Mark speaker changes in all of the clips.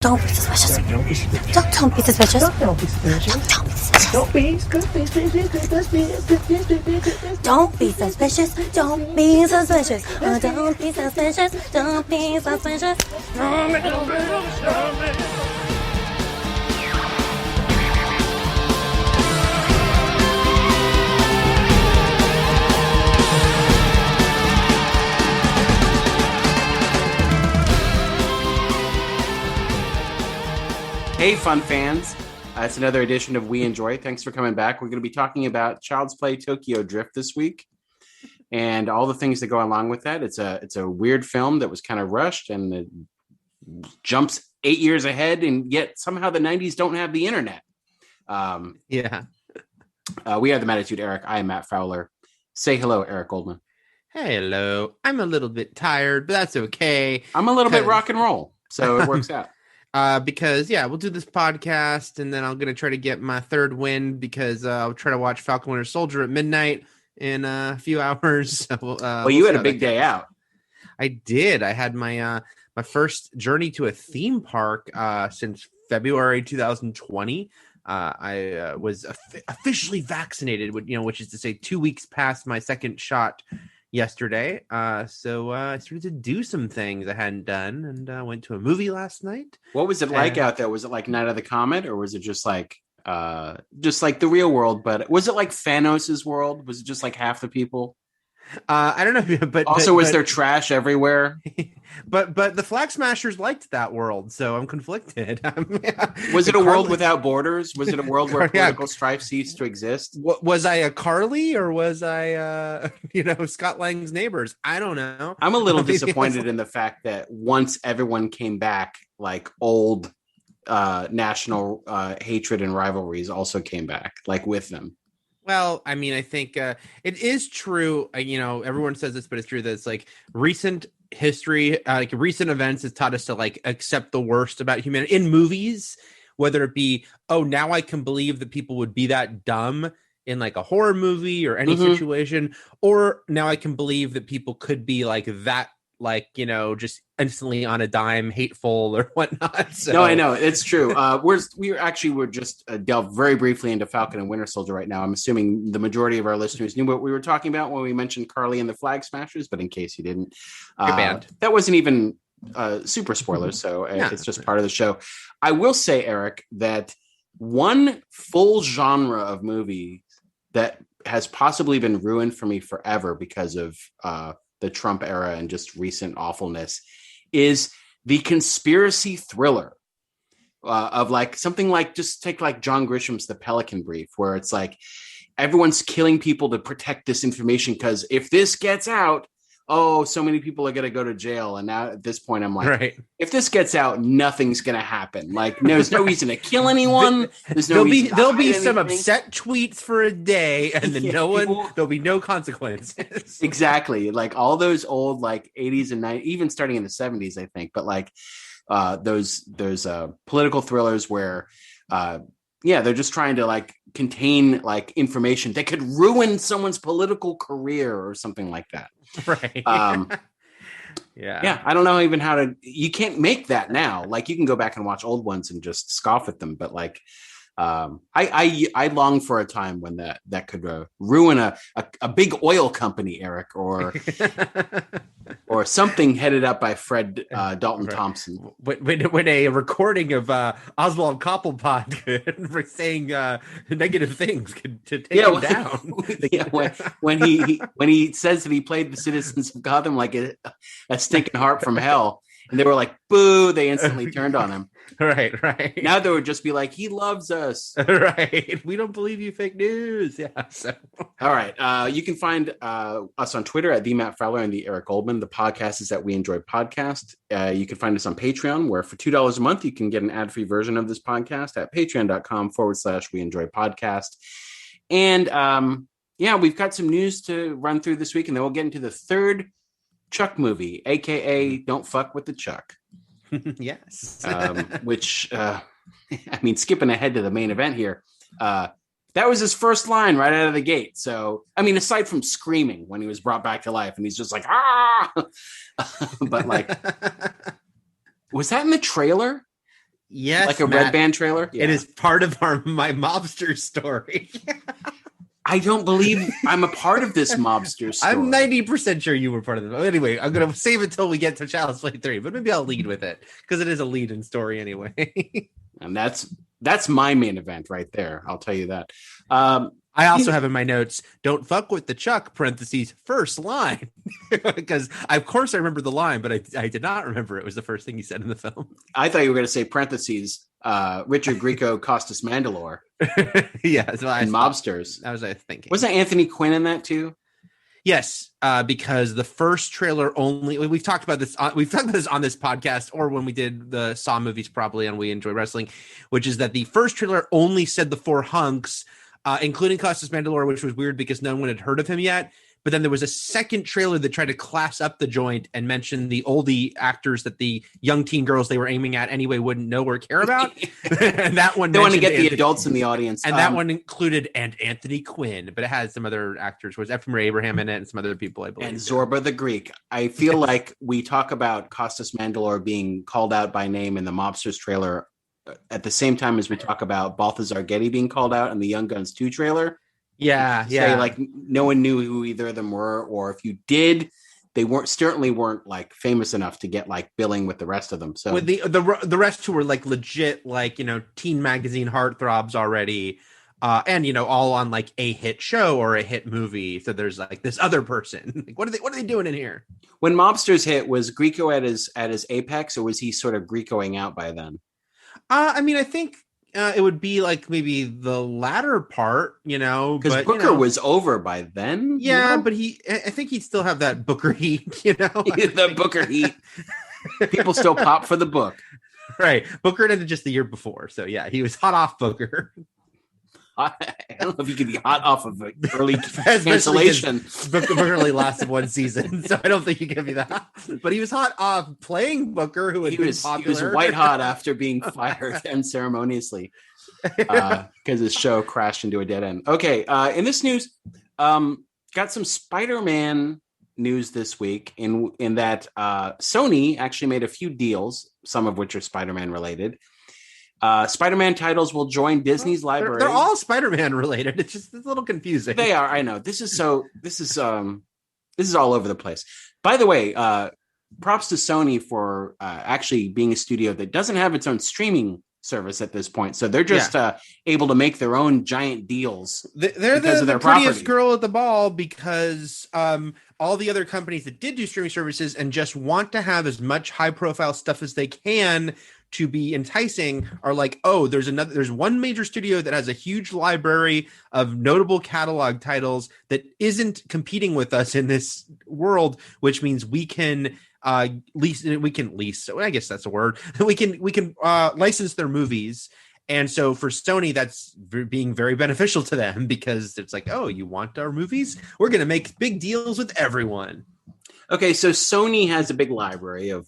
Speaker 1: Don't be suspicious. Don't be suspicious. Don't be suspicious. Don't be suspicious. Don't be suspicious. Don't be suspicious. Don't be suspicious. Don't be suspicious. Don't be suspicious.
Speaker 2: Hey, fun fans. It's another edition of We Enjoy. Thanks for coming back. We're going to be talking about Child's Play Tokyo Drift this week and all the things that go along with that. It's a weird film that was kind of rushed and it jumps 8 years ahead, and yet somehow the 90s don't have the internet. We are the Mattitude Eric. I am Matt Fowler. Say hello, Eric Goldman.
Speaker 3: Hello. I'm a little bit tired, but that's okay.
Speaker 2: I'm a little bit rock and roll, so it works out.
Speaker 3: Because we'll do this podcast, and then I'm gonna try to get my third win because I'll try to watch Falcon Winter Soldier at midnight in a few hours. So,
Speaker 2: well, you had a big day out.
Speaker 3: I did. I had my my first journey to a theme park since February 2020. I was officially vaccinated, which is to say 2 weeks past my second shot yesterday. So I started to do some things I hadn't done, and went to a movie last night.
Speaker 2: What was it like out there? Was it like Night of the Comet, or was it just like the real world? But was it like Thanos' world? Was it just like half the people?
Speaker 3: I don't know, but
Speaker 2: was there trash everywhere?
Speaker 3: But the Flag Smashers liked that world, so I'm conflicted.
Speaker 2: Was it a world without borders? Was it a world where political strife ceased to exist?
Speaker 3: Was I a Carly, or was I Scott Lang's Neighbors? I don't know.
Speaker 2: I'm a little disappointed in the fact that once everyone came back, like old national hatred and rivalries also came back, like with them.
Speaker 3: Well, I mean, I think it is true. Everyone says this, but it's true that it's like recent history, like recent events has taught us to like accept the worst about humanity in movies, whether it be, oh, now I can believe that people would be that dumb in like a horror movie or any situation, or now I can believe that people could be like that, like, just instantly on a dime, hateful or whatnot. So.
Speaker 2: No, I know. It's true. We're just delve very briefly into Falcon and Winter Soldier right now. I'm assuming the majority of our listeners knew what we were talking about when we mentioned Carly and the Flag Smashers, but in case you didn't,
Speaker 3: good band.
Speaker 2: That wasn't even super spoilers, so it's just part of the show. I will say, Eric, that one full genre of movie that has possibly been ruined for me forever because of the Trump era and just recent awfulness is the conspiracy thriller of like something like, just take like John Grisham's The Pelican Brief, where it's like everyone's killing people to protect this information because if this gets out, so many people are going to go to jail. And now at this point, I'm like,
Speaker 3: right.
Speaker 2: If this gets out, nothing's going to happen. Like, there's no reason to kill anyone.
Speaker 3: There'll be some upset tweets for a day, and then there'll be no consequences.
Speaker 2: Exactly. Like all those old like 80s and 90s, even starting in the 70s, I think. But like those political thrillers where they're just trying to like contain like information that could ruin someone's political career or something like that.
Speaker 3: Right.
Speaker 2: Yeah. I don't know even you can't make that now. Like you can go back and watch old ones and just scoff at them. But like, I long for a time when that could ruin a big oil company, Eric, or something headed up by Fred Dalton Thompson.
Speaker 3: When a recording of Oswald Cobblepot for saying negative things to take him down.
Speaker 2: When he says that he played the citizens of Gotham like a stinking harp from hell, and they were like, boo, they instantly turned on him.
Speaker 3: Right.
Speaker 2: Now they would just be like, he loves us.
Speaker 3: Right. We don't believe you, fake news. Yeah. So.
Speaker 2: All right. You can find us on Twitter at the Matt Fowler and the Eric Goldman. The podcast is at We Enjoy Podcast. You can find us on Patreon, where for $2 a month, you can get an ad-free version of this podcast at patreon.com/We Enjoy Podcast. And we've got some news to run through this week, and then we'll get into the third Chuck movie, aka Don't Fuck with the Chuck.
Speaker 3: Yes.
Speaker 2: Which, skipping ahead to the main event here, that was his first line right out of the gate. So, I mean, aside from screaming when he was brought back to life and he's just like, ah, but like, was that in the trailer?
Speaker 3: Yes,
Speaker 2: like a
Speaker 3: Matt,
Speaker 2: Red Band trailer. Yeah.
Speaker 3: It is part of my mobster story.
Speaker 2: I don't believe I'm a part of this mobster story.
Speaker 3: I'm 90% sure you were part of it. Anyway, I'm going to save it till we get to Child's Play 3, but maybe I'll lead with it because it is a lead-in story anyway.
Speaker 2: And that's my main event right there. I'll tell you that.
Speaker 3: I also have in my notes, don't fuck with the Chuck, parentheses, first line. Because, of course, I remember the line, but I did not remember it was the first thing he said in the film.
Speaker 2: I thought you were going to say parentheses, Richard Grieco, Costas Mandylor.
Speaker 3: Yeah. So
Speaker 2: and Mobsters.
Speaker 3: That was I thinking.
Speaker 2: Wasn't Anthony Quinn in that too?
Speaker 3: Yes, because the first trailer only, we've talked about this on this podcast, or when we did the Saw movies probably on We Enjoy Wrestling, which is that the first trailer only said the four hunks, including Costas Mandylor, which was weird because no one had heard of him yet. But then there was a second trailer that tried to class up the joint and mention the oldie actors that the young teen girls they were aiming at anyway wouldn't know or care about. And that one,
Speaker 2: they want to get the adults in the audience.
Speaker 3: And that one included Anthony Quinn, but it had some other actors. Was Ephraim Abraham in it and some other people, I believe.
Speaker 2: And Zorba the Greek. I feel like we talk about Costas Mandylor being called out by name in the Mobsters trailer at the same time as we talk about Balthazar Getty being called out in the Young Guns 2 trailer.
Speaker 3: Yeah.
Speaker 2: Say like no one knew who either of them were, or if you did, they certainly weren't like famous enough to get like billing with the rest of them. So
Speaker 3: with the rest who were like legit, like, you know, teen magazine heartthrobs already, and you know, all on like a hit show or a hit movie. So there's like this other person. Like, what are they doing in here?
Speaker 2: When Mobsters hit, was Grieco at his apex, or was he sort of Griecoing out by then?
Speaker 3: I mean, I think. It would be like maybe the latter part, you know,
Speaker 2: because Booker was over by then.
Speaker 3: Yeah, you know? But I think he'd still have that Booker heat, you know,
Speaker 2: the Booker heat. People still pop for the book,
Speaker 3: right? Booker ended just the year before, so yeah, he was hot off Booker.
Speaker 2: I don't know if you could be hot off of an early cancellation.
Speaker 3: Booker only lasted one season, so I don't think you can be that. But he was hot off playing Booker, who he was
Speaker 2: white hot after being fired unceremoniously because his show crashed into a dead end. Okay, in this news, got some Spider-Man news this week in that Sony actually made a few deals, some of which are Spider-Man related. Spider-Man titles will join Disney's library.
Speaker 3: They're all Spider-Man related. It's just a little confusing.
Speaker 2: They are. I know. This is all over the place. By the way, props to Sony for actually being a studio that doesn't have its own streaming service at this point. So they're just able to make their own giant deals.
Speaker 3: They're the prettiest girl at the ball because all the other companies that did do streaming services and just want to have as much high-profile stuff as they can to be enticing are like, oh, there's one major studio that has a huge library of notable catalog titles that isn't competing with us in this world, which means we can lease. So I guess that's a word. We can license their movies. And so for Sony, that's being very beneficial to them because it's like, oh, you want our movies? We're going to make big deals with everyone.
Speaker 2: Okay, so Sony has a big library of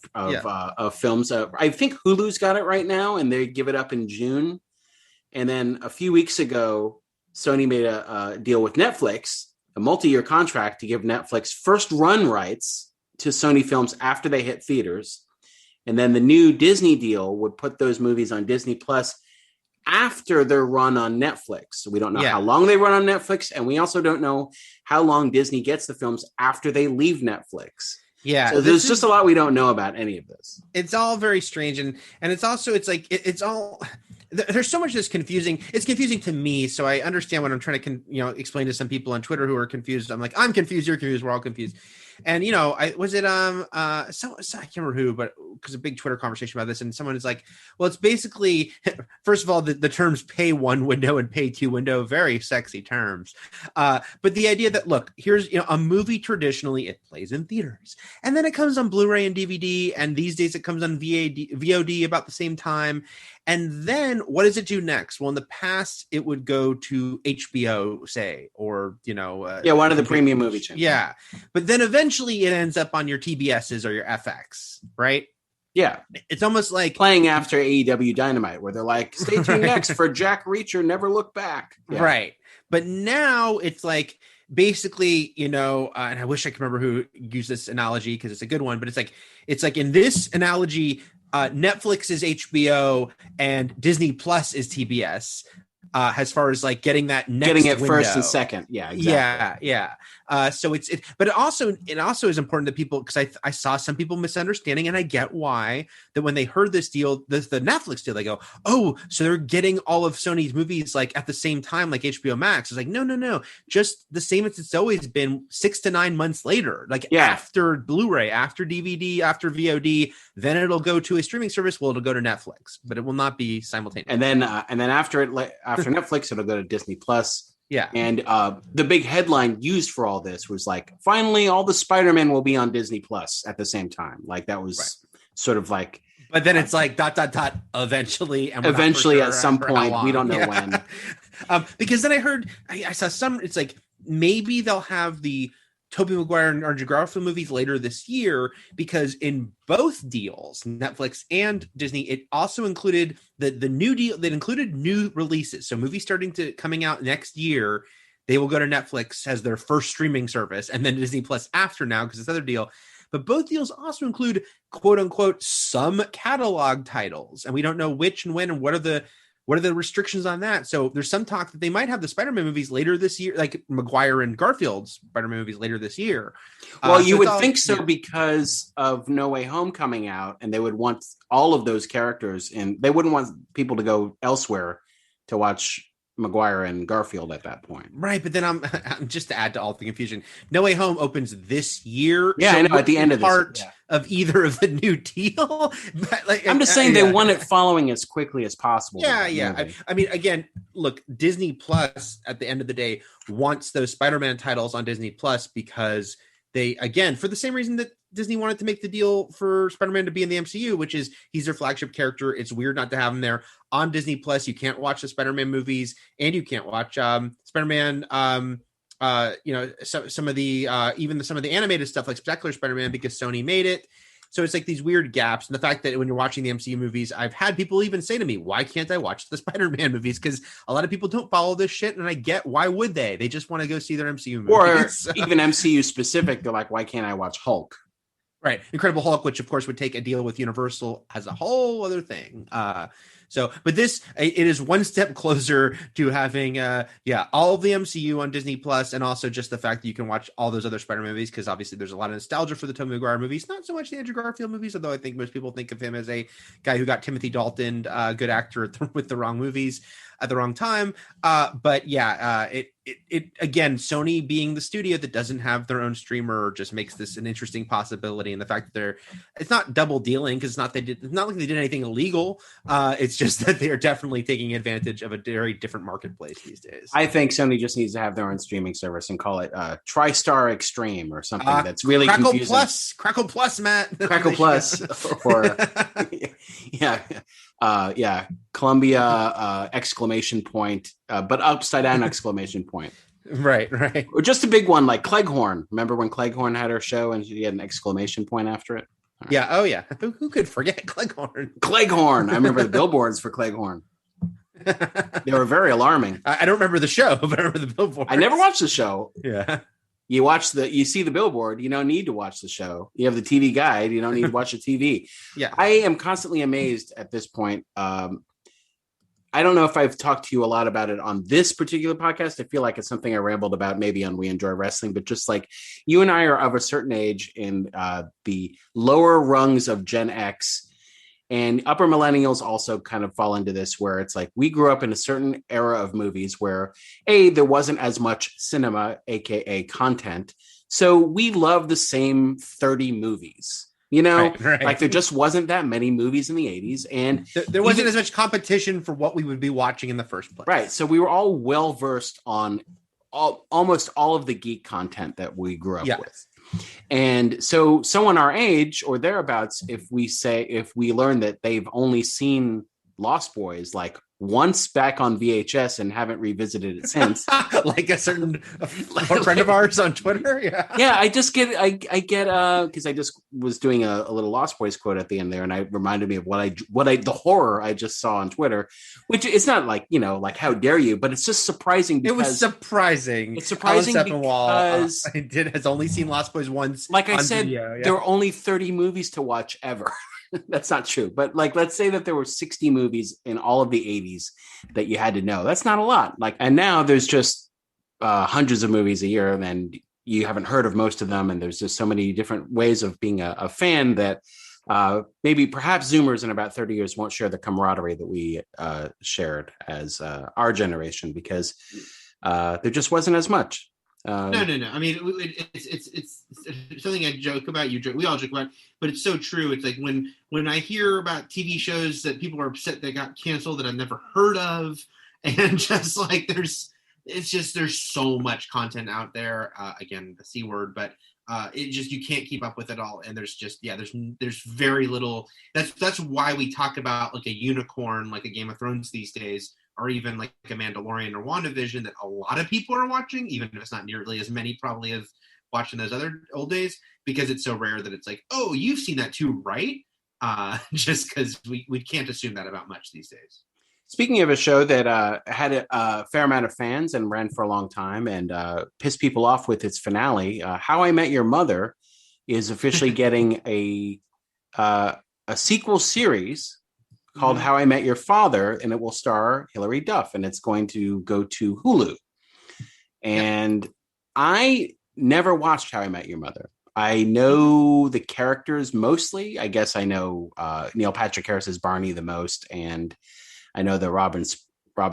Speaker 2: films. I think Hulu's got it right now, and they give it up in June. And then a few weeks ago, Sony made a deal with Netflix, a multi-year contract to give Netflix first run rights to Sony films after they hit theaters. And then the new Disney deal would put those movies on Disney Plus after their run on Netflix. So we don't know how long they run on Netflix, and we also don't know how long Disney gets the films after they leave Netflix.
Speaker 3: Yeah.
Speaker 2: So there's just a lot we don't know about any of this.
Speaker 3: It's all very strange. And it's also, it's like, it's all, there's so much that's confusing. It's confusing to me. So I understand when I'm trying to, explain to some people on Twitter who are confused. I'm like, I'm confused. You're confused. We're all confused. And, I can't remember who, but because a big Twitter conversation about this, and someone is like, well, it's basically, first of all, the terms pay one window and pay two window, very sexy terms. But the idea that, look, here's, a movie traditionally, it plays in theaters and then it comes on Blu-ray and DVD. And these days it comes on VOD about the same time. And then what does it do next? Well, in the past, it would go to HBO, say, or,
Speaker 2: one of the premium movie channels.
Speaker 3: Yeah. But then eventually it ends up on your TBSs or your FX, right?
Speaker 2: Yeah.
Speaker 3: It's almost like
Speaker 2: playing after AEW Dynamite, where they're like, stay tuned next for Jack Reacher, Never Look Back. Yeah.
Speaker 3: Right. But now it's like, basically, and I wish I could remember who used this analogy because it's a good one, but it's like in this analogy, Netflix is HBO and Disney Plus is TBS. As far as like getting that next
Speaker 2: getting it
Speaker 3: window.
Speaker 2: First and second, yeah, exactly.
Speaker 3: Yeah. So but it also is important that people, because I saw some people misunderstanding, and I get why, that when they heard this deal, the Netflix deal, they go, oh, so they're getting all of Sony's movies like at the same time, like HBO Max. It's like no, just the same as it's always been, 6 to 9 months later, like after Blu-ray, after DVD, after VOD, then it'll go to a streaming service. Well, it'll go to Netflix, but it will not be simultaneous.
Speaker 2: And then after Netflix, it'll go to Disney Plus.
Speaker 3: Yeah.
Speaker 2: And the big headline used for all this was like, finally, all the Spider-Man will be on Disney Plus at the same time. Like that was sort of like.
Speaker 3: But then it's like ... eventually. And
Speaker 2: eventually
Speaker 3: sure
Speaker 2: at some point, we don't know when.
Speaker 3: Because then I heard, I saw some, it's like maybe they'll have the Tobey Maguire and Andrew Garfield movies later this year, because in both deals, Netflix and Disney, it also included the new deal that included new releases. So movies coming out next year, they will go to Netflix as their first streaming service, and then Disney Plus after now, because this other deal. But both deals also include, quote unquote, some catalog titles, and we don't know which and when and what are the restrictions on that. So there's some talk that they might have the Spider-Man movies later this year, like Maguire and Garfield's Spider-Man movies later this year.
Speaker 2: Well, you would think so, because of No Way Home coming out, and they would want all of those characters, and they wouldn't want people to go elsewhere to watch Maguire and Garfield at that point.
Speaker 3: Right, but then I'm just to add to all the confusion, No Way Home opens this year.
Speaker 2: Yeah, so I know, at the end of this
Speaker 3: part of either of the new deal. But like,
Speaker 2: I'm just saying they want it following as quickly as possible.
Speaker 3: Yeah. I mean, again, look, Disney Plus at the end of the day wants those Spider-Man titles on Disney Plus, because they, again, for the same reason that Disney wanted to make the deal for Spider-Man to be in the MCU, which is he's their flagship character. It's weird not to have him there on Disney Plus. You can't watch the Spider-Man movies, and you can't watch Spider-Man. Some of the animated stuff like Spectacular Spider-Man, because Sony made it. So it's like these weird gaps. And the fact that when you're watching the MCU movies, I've had people even say to me, why can't I watch the Spider-Man movies? Because a lot of people don't follow this shit. And I get, why would they? They just want to go see their MCU movies.
Speaker 2: Or even MCU specific. They're like, why can't I watch Hulk?
Speaker 3: Right. Incredible Hulk, which of course would take a deal with Universal as a whole other thing. But this, it is one step closer to having, all of the MCU on Disney Plus, and also just the fact that you can watch all those other Spider-Man movies, because obviously there's a lot of nostalgia for the Tobey Maguire movies, not so much the Andrew Garfield movies, although I think most people think of him as a guy who got Timothy Dalton, good actor with the wrong movies at the wrong time. It again, Sony being the studio that doesn't have their own streamer just makes this an interesting possibility. And the fact that it's not double dealing, because it's not like they did anything illegal. It's just that they are definitely taking advantage of a very different marketplace these days.
Speaker 2: I think Sony just needs to have their own streaming service and call it TriStar Extreme or something that's really
Speaker 3: Crackle
Speaker 2: confusing.
Speaker 3: Crackle Plus, Matt.
Speaker 2: Crackle Plus, or Columbia exclamation point, but upside down exclamation point.
Speaker 3: Right.
Speaker 2: Or just a big one like Cleghorn. Remember when Cleghorn had her show and she had an exclamation point after it?
Speaker 3: Right. Yeah. Oh yeah. Who could forget Cleghorn?
Speaker 2: Cleghorn. I remember the billboards for Cleghorn. They were very alarming.
Speaker 3: I don't remember the show, but I remember the billboard.
Speaker 2: I never watched the show.
Speaker 3: Yeah.
Speaker 2: You see the billboard. You don't need to watch the show. You have the TV guide. You don't need to watch the TV.
Speaker 3: Yeah.
Speaker 2: I am constantly amazed at this point. I don't know if I've talked to you a lot about it on this particular podcast. I feel like it's something I rambled about maybe on We Enjoy Wrestling, but just like you and I are of a certain age in the lower rungs of Gen X, and upper millennials also kind of fall into this, where it's like we grew up in a certain era of movies where there wasn't as much cinema, AKA content. So we love the same 30 movies. Right. Like there just wasn't that many movies in the 80s, and
Speaker 3: there wasn't as much competition for what we would be watching in the first place.
Speaker 2: Right. So we were all well versed on almost all of the geek content that we grew up with. And so someone our age or thereabouts, if we learn that they've only seen Lost Boys like once back on VHS and haven't revisited it since,
Speaker 3: like a certain friend of ours on Twitter.
Speaker 2: Yeah. I get because I just was doing a little Lost Boys quote at the end there, and I reminded me of the horror I just saw on Twitter, which it's not like, like how dare you, but it's just surprising.
Speaker 3: It was surprising.
Speaker 2: It's surprising because
Speaker 3: has only seen Lost Boys once.
Speaker 2: Like I said, there are only 30 movies to watch ever. That's not true. But like, let's say that there were 60 movies in all of the 80s that you had to know. That's not a lot. Like, and now there's just hundreds of movies a year, and you haven't heard of most of them. And there's just so many different ways of being a fan that maybe perhaps Zoomers in about 30 years won't share the camaraderie that we shared as our generation, because there just wasn't as much.
Speaker 3: No. I mean, it's something I joke about. We all joke about, but it's so true. It's like when I hear about TV shows that people are upset that got canceled that I've never heard of, and just like there's so much content out there. Again, the C word, but it just, you can't keep up with it all. And there's very little. That's why we talk about like a unicorn, like a Game of Thrones these days, or even like a Mandalorian or WandaVision that a lot of people are watching, even if it's not nearly as many probably as watching those other old days, because it's so rare that it's like, oh, you've seen that too, right? Just because we can't assume that about much these days.
Speaker 2: Speaking of a show that had a fair amount of fans and ran for a long time and pissed people off with its finale, How I Met Your Mother is officially getting a sequel series called How I Met Your Father, and it will star Hilary Duff, and it's going to go to Hulu. And I never watched How I Met Your Mother. I know the characters mostly. I guess I know Neil Patrick Harris as Barney the most, and I know the Robin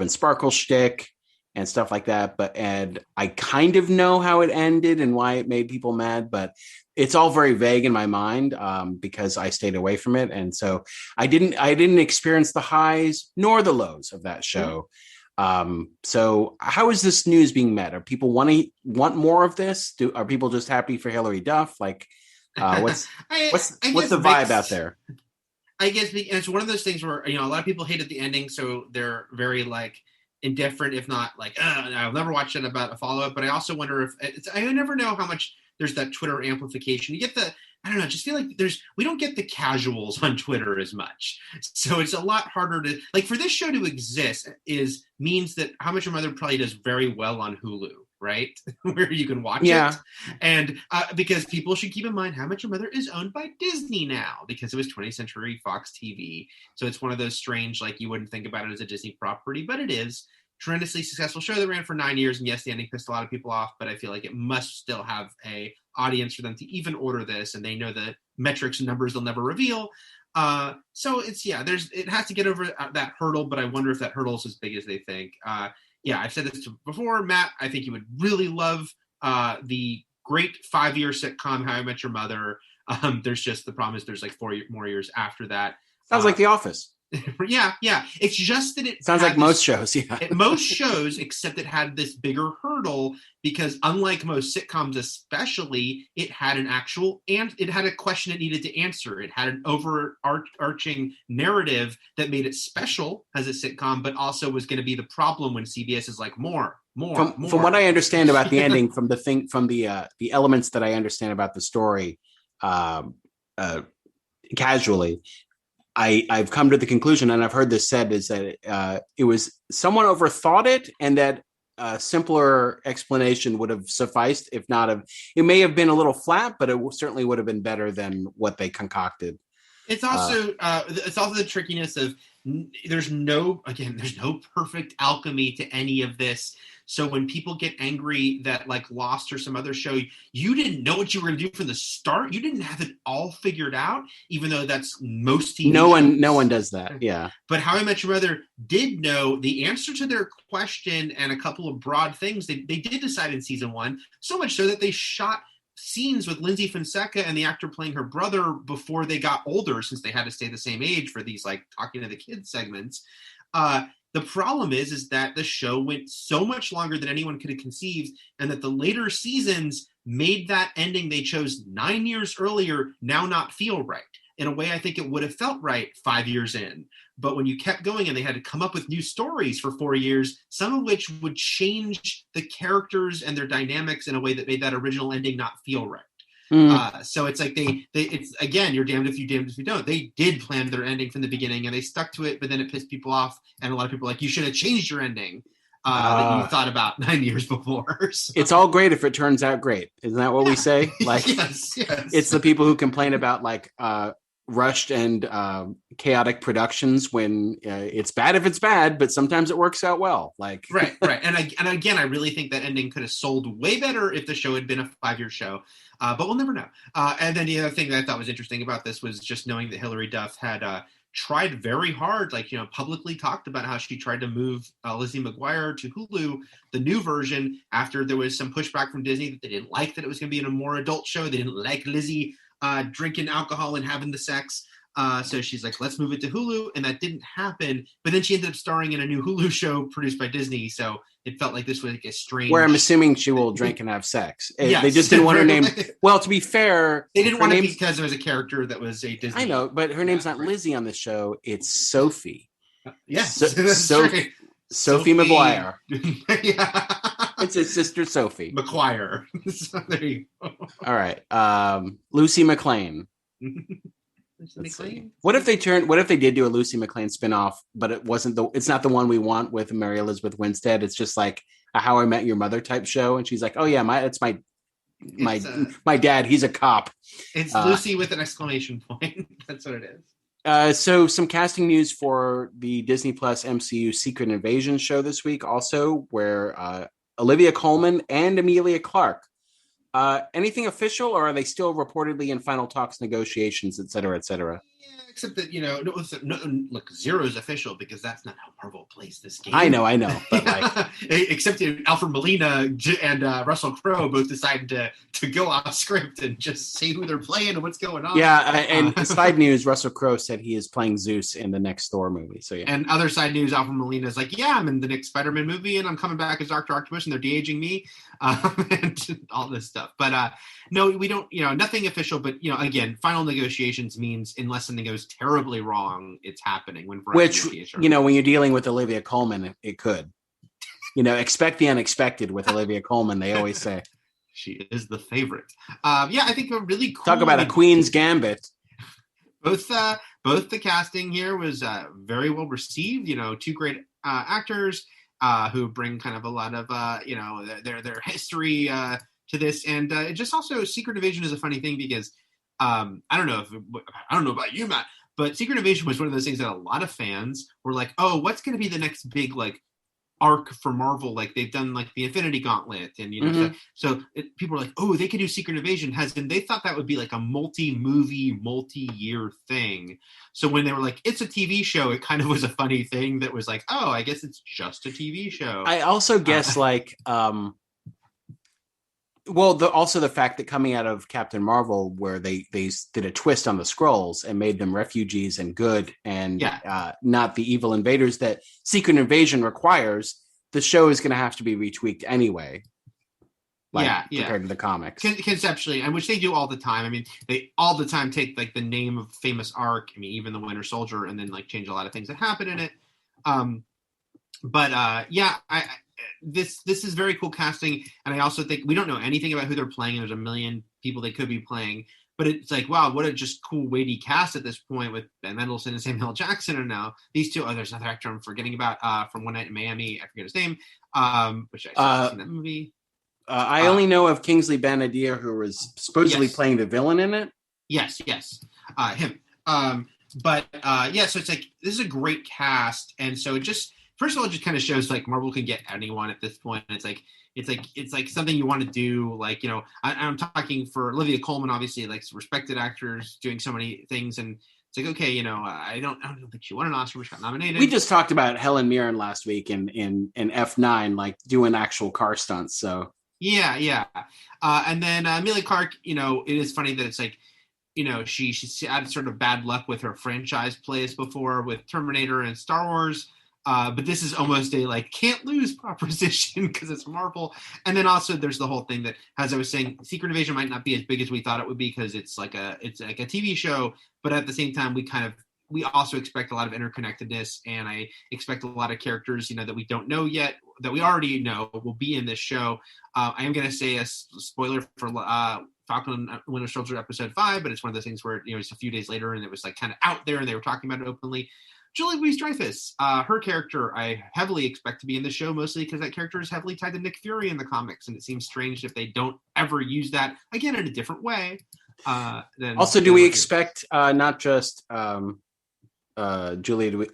Speaker 2: Sparkle shtick and stuff like that. And I kind of know how it ended and why it made people mad, but it's all very vague in my mind because I stayed away from it. And so I didn't experience the highs nor the lows of that show. So how is this news being met? Are people want more of this? Are people just happy for Hilary Duff? Like, what's the vibe out there?
Speaker 3: I guess it's one of those things where, a lot of people hated the ending, so they're very like indifferent, if not like, I'll never watch it about a follow-up. But I also wonder if I never know how much there's that Twitter amplification. You get I don't know, I just feel like we don't get the casuals on Twitter as much. So it's a lot harder to, like, for this show to exist means that How Much Your Mother probably does very well on Hulu, right? Where you can watch it. And because people should keep in mind How Much Your Mother is owned by Disney now, because it was 20th Century Fox TV. So it's one of those strange, like, you wouldn't think about it as a Disney property, but it is. Tremendously successful show that ran for 9 years, and yes, the ending pissed a lot of people off, but I feel like it must still have a audience for them to even order this, and they know the metrics and numbers they'll never reveal. So it's it has to get over that hurdle, but I wonder if that hurdle is as big as they think. I've said this before, Matt. I think you would really love the great 5-year sitcom How I Met Your Mother. There's just the problem is there's like 4 more years after that.
Speaker 2: Sounds like The Office.
Speaker 3: Yeah. It's just that it
Speaker 2: sounds like most shows. Yeah,
Speaker 3: most shows, except it had this bigger hurdle because unlike most sitcoms, especially, it had an actual and it had a question it needed to answer. It had an overarching narrative that made it special as a sitcom, but also was going to be the problem when CBS is like more. From
Speaker 2: what I understand about the ending, from the elements that I understand about the story, casually. I've come to the conclusion, and I've heard this said, is that it was someone overthought it, and that a simpler explanation would have sufficed. If not, it may have been a little flat, but it certainly would have been better than what they concocted.
Speaker 3: It's also the trickiness of there's no perfect alchemy to any of this. So when people get angry that like Lost or some other show, you didn't know what you were going to do from the start. You didn't have it all figured out, even though that's most TV shows. No one does that. Yeah. But How I Met Your Mother did know the answer to their question and a couple of broad things. They did decide in season 1, so much so that they shot scenes with Lindsay Fonseca and the actor playing her brother before they got older, since they had to stay the same age for these like talking to the kids segments. The problem is that the show went so much longer than anyone could have conceived, and that the later seasons made that ending they chose 9 years earlier now not feel right. In a way, I think it would have felt right 5 years in. But when you kept going and they had to come up with new stories for 4 years, some of which would change the characters and their dynamics in a way that made that original ending not feel right. So it's like it's again, you're damned if you don't. They did plan their ending from the beginning and they stuck to it, but then it pissed people off. And a lot of people are like, you should have changed your ending that you thought about 9 years before. So.
Speaker 2: It's all great if it turns out great. Isn't that what we say? Like,
Speaker 3: yes.
Speaker 2: It's the people who complain about like rushed and chaotic productions when it's bad if it's bad, but sometimes it works out well. Like
Speaker 4: right. And again, I really think that ending could have sold way better if the show had been a 5-year show, but we'll never know. And then the other thing that I thought was interesting about this was just knowing that Hilary Duff had tried very hard, like, publicly talked about how she tried to move Lizzie McGuire to Hulu, the new version, after there was some pushback from Disney that they didn't like that it was going to be in a more adult show. They didn't like Lizzie drinking alcohol and having the sex. So she's like, let's move it to Hulu. And that didn't happen. But then she ended up starring in a new Hulu show produced by Disney. So it felt like this was like a strange...
Speaker 2: Where I'm assuming she will drink and have sex.
Speaker 4: Yes.
Speaker 2: They just didn't want her name... Well, to be fair...
Speaker 4: They didn't want it because it was a character that was a Disney...
Speaker 2: I know, but her name's not Lizzie on the show. It's Sophie.
Speaker 4: Yes.
Speaker 2: Sophie McGuire.
Speaker 4: Yeah.
Speaker 2: It's his sister Sophie.
Speaker 4: McGuire. So there you go.
Speaker 2: All right. Lucy McLean. What if they did do a Lucy McLean spinoff, but it's not the one we want with Mary Elizabeth Winstead. It's just like a How I Met Your Mother type show. And she's like, oh yeah, my dad, he's a cop.
Speaker 4: It's Lucy with an exclamation point. That's what it is.
Speaker 2: So some casting news for the Disney Plus MCU Secret Invasion show this week also, where Olivia Colman and Emilia Clarke. Anything official, or are they still reportedly in final talks, negotiations, et cetera, et cetera?
Speaker 4: Yeah, except that, look, zero's official because that's not how Marvel plays this game.
Speaker 2: I know, but like,
Speaker 4: except Alfred Molina and Russell Crowe both decided to go off script and just see who they're playing and what's going on.
Speaker 2: Yeah, and side news, Russell Crowe said he is playing Zeus in the next Thor movie. So yeah.
Speaker 4: And other side news, Alfred Molina is like, yeah, I'm in the next Spider-Man movie and I'm coming back as Dr. Octopus and they're de-aging me, and all this stuff. But no, we don't, nothing official, but again, final negotiations means unless something goes terribly wrong, it's happening. When when
Speaker 2: you're dealing with Olivia Colman, it could, expect the unexpected with Olivia Colman. They always say
Speaker 4: she is the favorite. Yeah, I think a really cool.
Speaker 2: Talk about a Queen's Gambit.
Speaker 4: Both the casting here was very well received. Two great actors who bring kind of a lot of their history to this, and it just also Secret Invasion is a funny thing because I don't know about you, Matt, but Secret Invasion was one of those things that a lot of fans were like, oh, what's going to be the next big arc for Marvel? Like they've done the Infinity Gauntlet and
Speaker 2: mm-hmm.
Speaker 4: so people are like, oh, they could do Secret Invasion, and they thought that would be like a multi-movie, multi-year thing. So when they were like, it's a TV show, it kind of was a funny thing that was like, oh, I guess it's just a TV show.
Speaker 2: I also guess also the fact that coming out of Captain Marvel, where they did a twist on the Skrulls and made them refugees and good and not the evil invaders that Secret Invasion requires, the show is going to have to be retweaked anyway. Compared to the comics.
Speaker 4: Conceptually, and which they do all the time. I mean, they all the time take the name of famous arc, even the Winter Soldier, and then change a lot of things that happen in it. This is very cool casting, and I also think we don't know anything about who they're playing, and there's a million people they could be playing, but it's like, wow, what a just cool weighty cast at this point with Ben Mendelsohn and Samuel L. Jackson are now these two. There's another actor I'm forgetting about from One Night in Miami, I forget his name, which I seen that movie.
Speaker 2: I only know of Kingsley Ben-Adir, who was supposedly playing the villain in it.
Speaker 4: Yes, him. So it's like, this is a great cast, and so it just, first of all, it just kind of shows Marvel can get anyone at this point. It's like something you want to do. I'm talking for Olivia Colman, obviously, respected actors doing so many things, and it's like, okay, I don't think she won an Oscar, but she got nominated.
Speaker 2: We just talked about Helen Mirren last week in F9, doing actual car stunts. So
Speaker 4: yeah. And then Emilia Clarke, it is funny that it's she had sort of bad luck with her franchise plays before with Terminator and Star Wars. But this is almost a can't lose proposition because it's Marvel. And then also there's the whole thing that, as I was saying, Secret Invasion might not be as big as we thought it would be because it's like a TV show. But at the same time, we also expect a lot of interconnectedness, and I expect a lot of characters, that we don't know yet, that we already know will be in this show. I am going to say a spoiler for Falcon and Winter Soldier episode 5, but it's one of those things where it's a few days later and it was kind of out there and they were talking about it openly. Julie Louis-Dreyfus, her character, I heavily expect to be in the show, mostly because that character is heavily tied to Nick Fury in the comics, and it seems strange if they don't ever use that, again, in a different way. Then
Speaker 2: also, do we expect not just Julia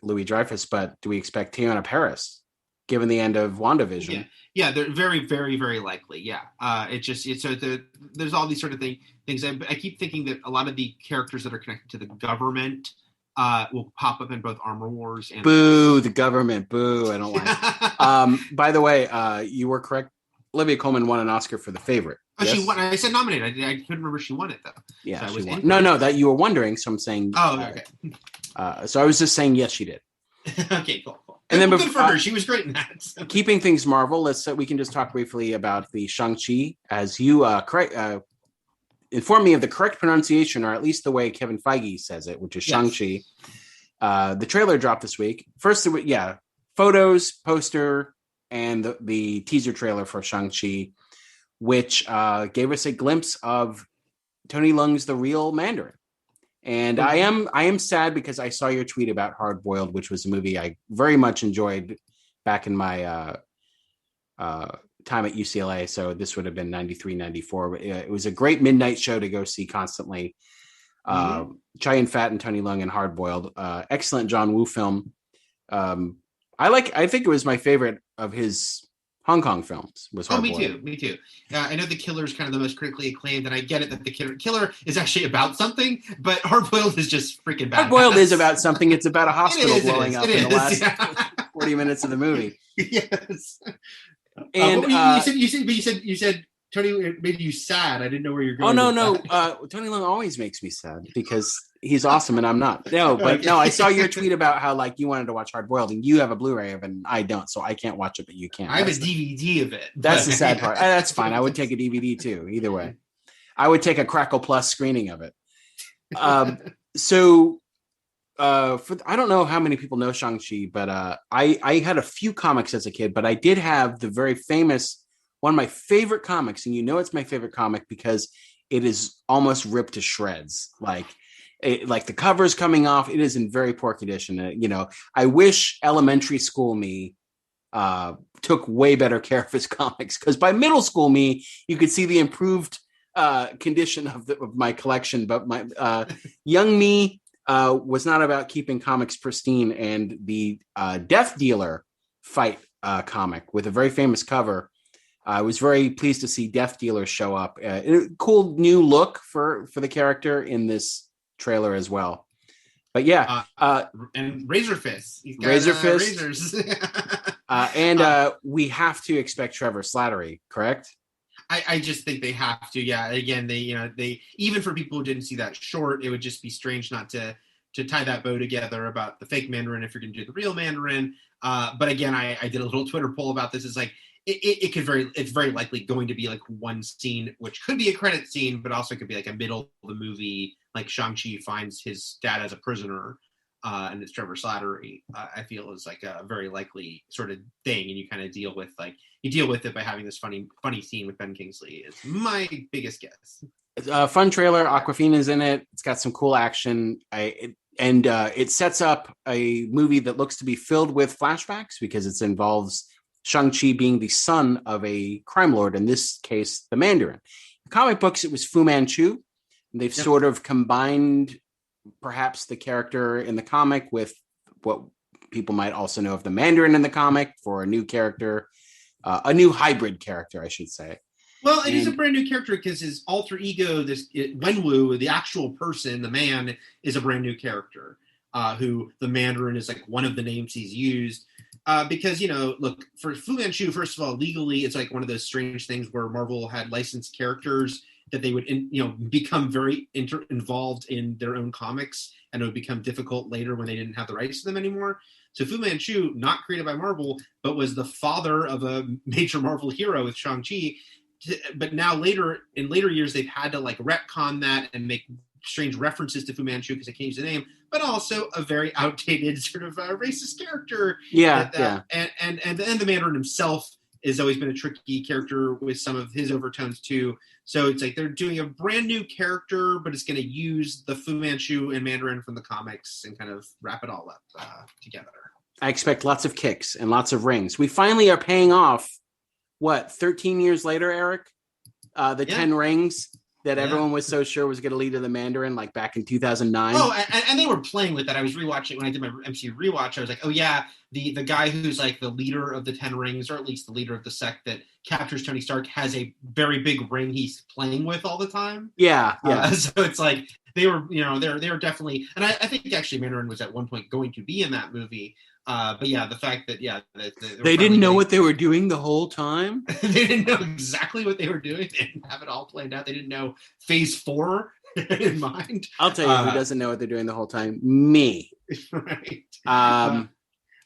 Speaker 2: Louis-Dreyfus, but do we expect Teyonah Parris, given the end of WandaVision?
Speaker 4: Yeah, they're very, very, very likely. Yeah, there's all these sort of things. I keep thinking that a lot of the characters that are connected to the government will pop up in both Armor Wars and
Speaker 2: the government. Boo! I don't like. By the way, you were correct. Olivia Colman won an Oscar for The Favorite.
Speaker 4: Oh,
Speaker 2: yes?
Speaker 4: She won. I said nominated. I couldn't remember she won it though.
Speaker 2: Yeah,
Speaker 4: so
Speaker 2: she won. No, that you were wondering. So I'm saying.
Speaker 4: Oh, okay.
Speaker 2: So I was just saying yes, she did.
Speaker 4: Okay, cool.
Speaker 2: And then
Speaker 4: good for her. She was great in that. So.
Speaker 2: Keeping things Marvel, we can just talk briefly about the Shang-Chi, as you inform me of the correct pronunciation, or at least the way Kevin Feige says it, which is Shang-Chi. The trailer dropped this week. First, photos, poster, and the teaser trailer for Shang-Chi, which gave us a glimpse of Tony Leung's The Real Mandarin. And I am sad because I saw your tweet about Hard Boiled, which was a movie I very much enjoyed back in my time at UCLA. So this would have been 93, 94. But it was a great midnight show to go see constantly. Chow Yun-Fat and Tony Leung and Hard Boiled. Excellent John Woo film. I think it was my favorite of his Hong Kong films. Was Hard Boiled.
Speaker 4: Me too. I know The Killer is kind of the most critically acclaimed, and I get it that The Killer is actually about something, but Hard Boiled is just freaking bad.
Speaker 2: Hard Boiled is about something. It's about a hospital blowing up in the last 40 minutes of the movie.
Speaker 4: Yes.
Speaker 2: And
Speaker 4: you said Tony made you sad. I didn't know where you're going.
Speaker 2: Oh no. Tony Leung always makes me sad because he's awesome and I'm not. No, but no, I saw your tweet about how you wanted to watch Hard Boiled and you have a Blu-ray of it and I don't, so I can't watch it, but you can.
Speaker 4: I have a DVD of it.
Speaker 2: That's the sad part. That's fine. I would take a DVD too. Either way, I would take a Crackle Plus screening of it. I don't know how many people know Shang-Chi, but I had a few comics as a kid, but I did have the very famous. One of my favorite comics, and it's my favorite comic because it is almost ripped to shreds. Like the cover's coming off. It is in very poor condition. I wish elementary school me took way better care of his comics, because by middle school me, you could see the improved condition of my collection. But my young me was not about keeping comics pristine. And the Death Dealer fight comic with a very famous cover. I was very pleased to see Death Dealer show up. Cool new look for the character in this trailer as well. But yeah.
Speaker 4: And Razor Fist.
Speaker 2: Razor Fist.
Speaker 4: Razors.
Speaker 2: And we have to expect Trevor Slattery, correct?
Speaker 4: I just think they have to. Yeah. Again, they even for people who didn't see that short, it would just be strange not to tie that bow together about the fake Mandarin if you're going to do the real Mandarin. But again, I did a little Twitter poll about this. It's it's very likely going to be one scene, which could be a credit scene, but also could be a middle of the movie, like Shang-Chi finds his dad as a prisoner, and it's Trevor Slattery. I feel is a very likely sort of thing, and you kind of deal with it by having this funny scene with Ben Kingsley. Is my biggest guess.
Speaker 2: It's a fun trailer. Awkwafina's in it. It's got some cool action. It sets up a movie that looks to be filled with flashbacks because it involves Shang-Chi being the son of a crime lord, in this case, the Mandarin. In comic books, it was Fu Manchu. They've sort of combined perhaps the character in the comic with what people might also know of the Mandarin in the comic for a new character, a new hybrid character, I should say.
Speaker 4: Well, and he's a brand new character because his alter ego, Wenwu, the actual person, the man, is a brand new character, who the Mandarin is one of the names he's used. Because, look, for Fu Manchu, first of all, legally, it's one of those strange things where Marvel had licensed characters that they would, become very involved in their own comics, and it would become difficult later when they didn't have the rights to them anymore. So Fu Manchu, not created by Marvel, but was the father of a major Marvel hero with Shang-Chi. But now in later years, they've had to retcon that and make strange references to Fu Manchu because they can't use the name, but also a very outdated sort of racist character.
Speaker 2: Yeah.
Speaker 4: And the Mandarin himself has always been a tricky character with some of his overtones too. So it's they're doing a brand new character, but it's going to use the Fu Manchu and Mandarin from the comics and kind of wrap it all up together.
Speaker 2: I expect lots of kicks and lots of rings. We finally are paying off, 13 years later, Eric? 10 rings? that everyone was so sure was going to lead to the Mandarin, like back in 2009.
Speaker 4: Oh, and they were playing with that. I was rewatching when I did my MCU rewatch. I was like, oh yeah, the guy who's like the leader of the Ten Rings, or at least the leader of the sect that captures Tony Stark, has a very big ring he's playing with all the time.
Speaker 2: Yeah.
Speaker 4: So it's like they were, they're definitely, and I think actually Mandarin was at one point going to be in that movie. But yeah, the fact that
Speaker 2: they didn't know what they were doing the whole time.
Speaker 4: They didn't know exactly what they were doing. They didn't have it all planned out. They didn't know Phase 4 in mind.
Speaker 2: I'll tell you who doesn't know what they're doing the whole time. Me.
Speaker 4: Right.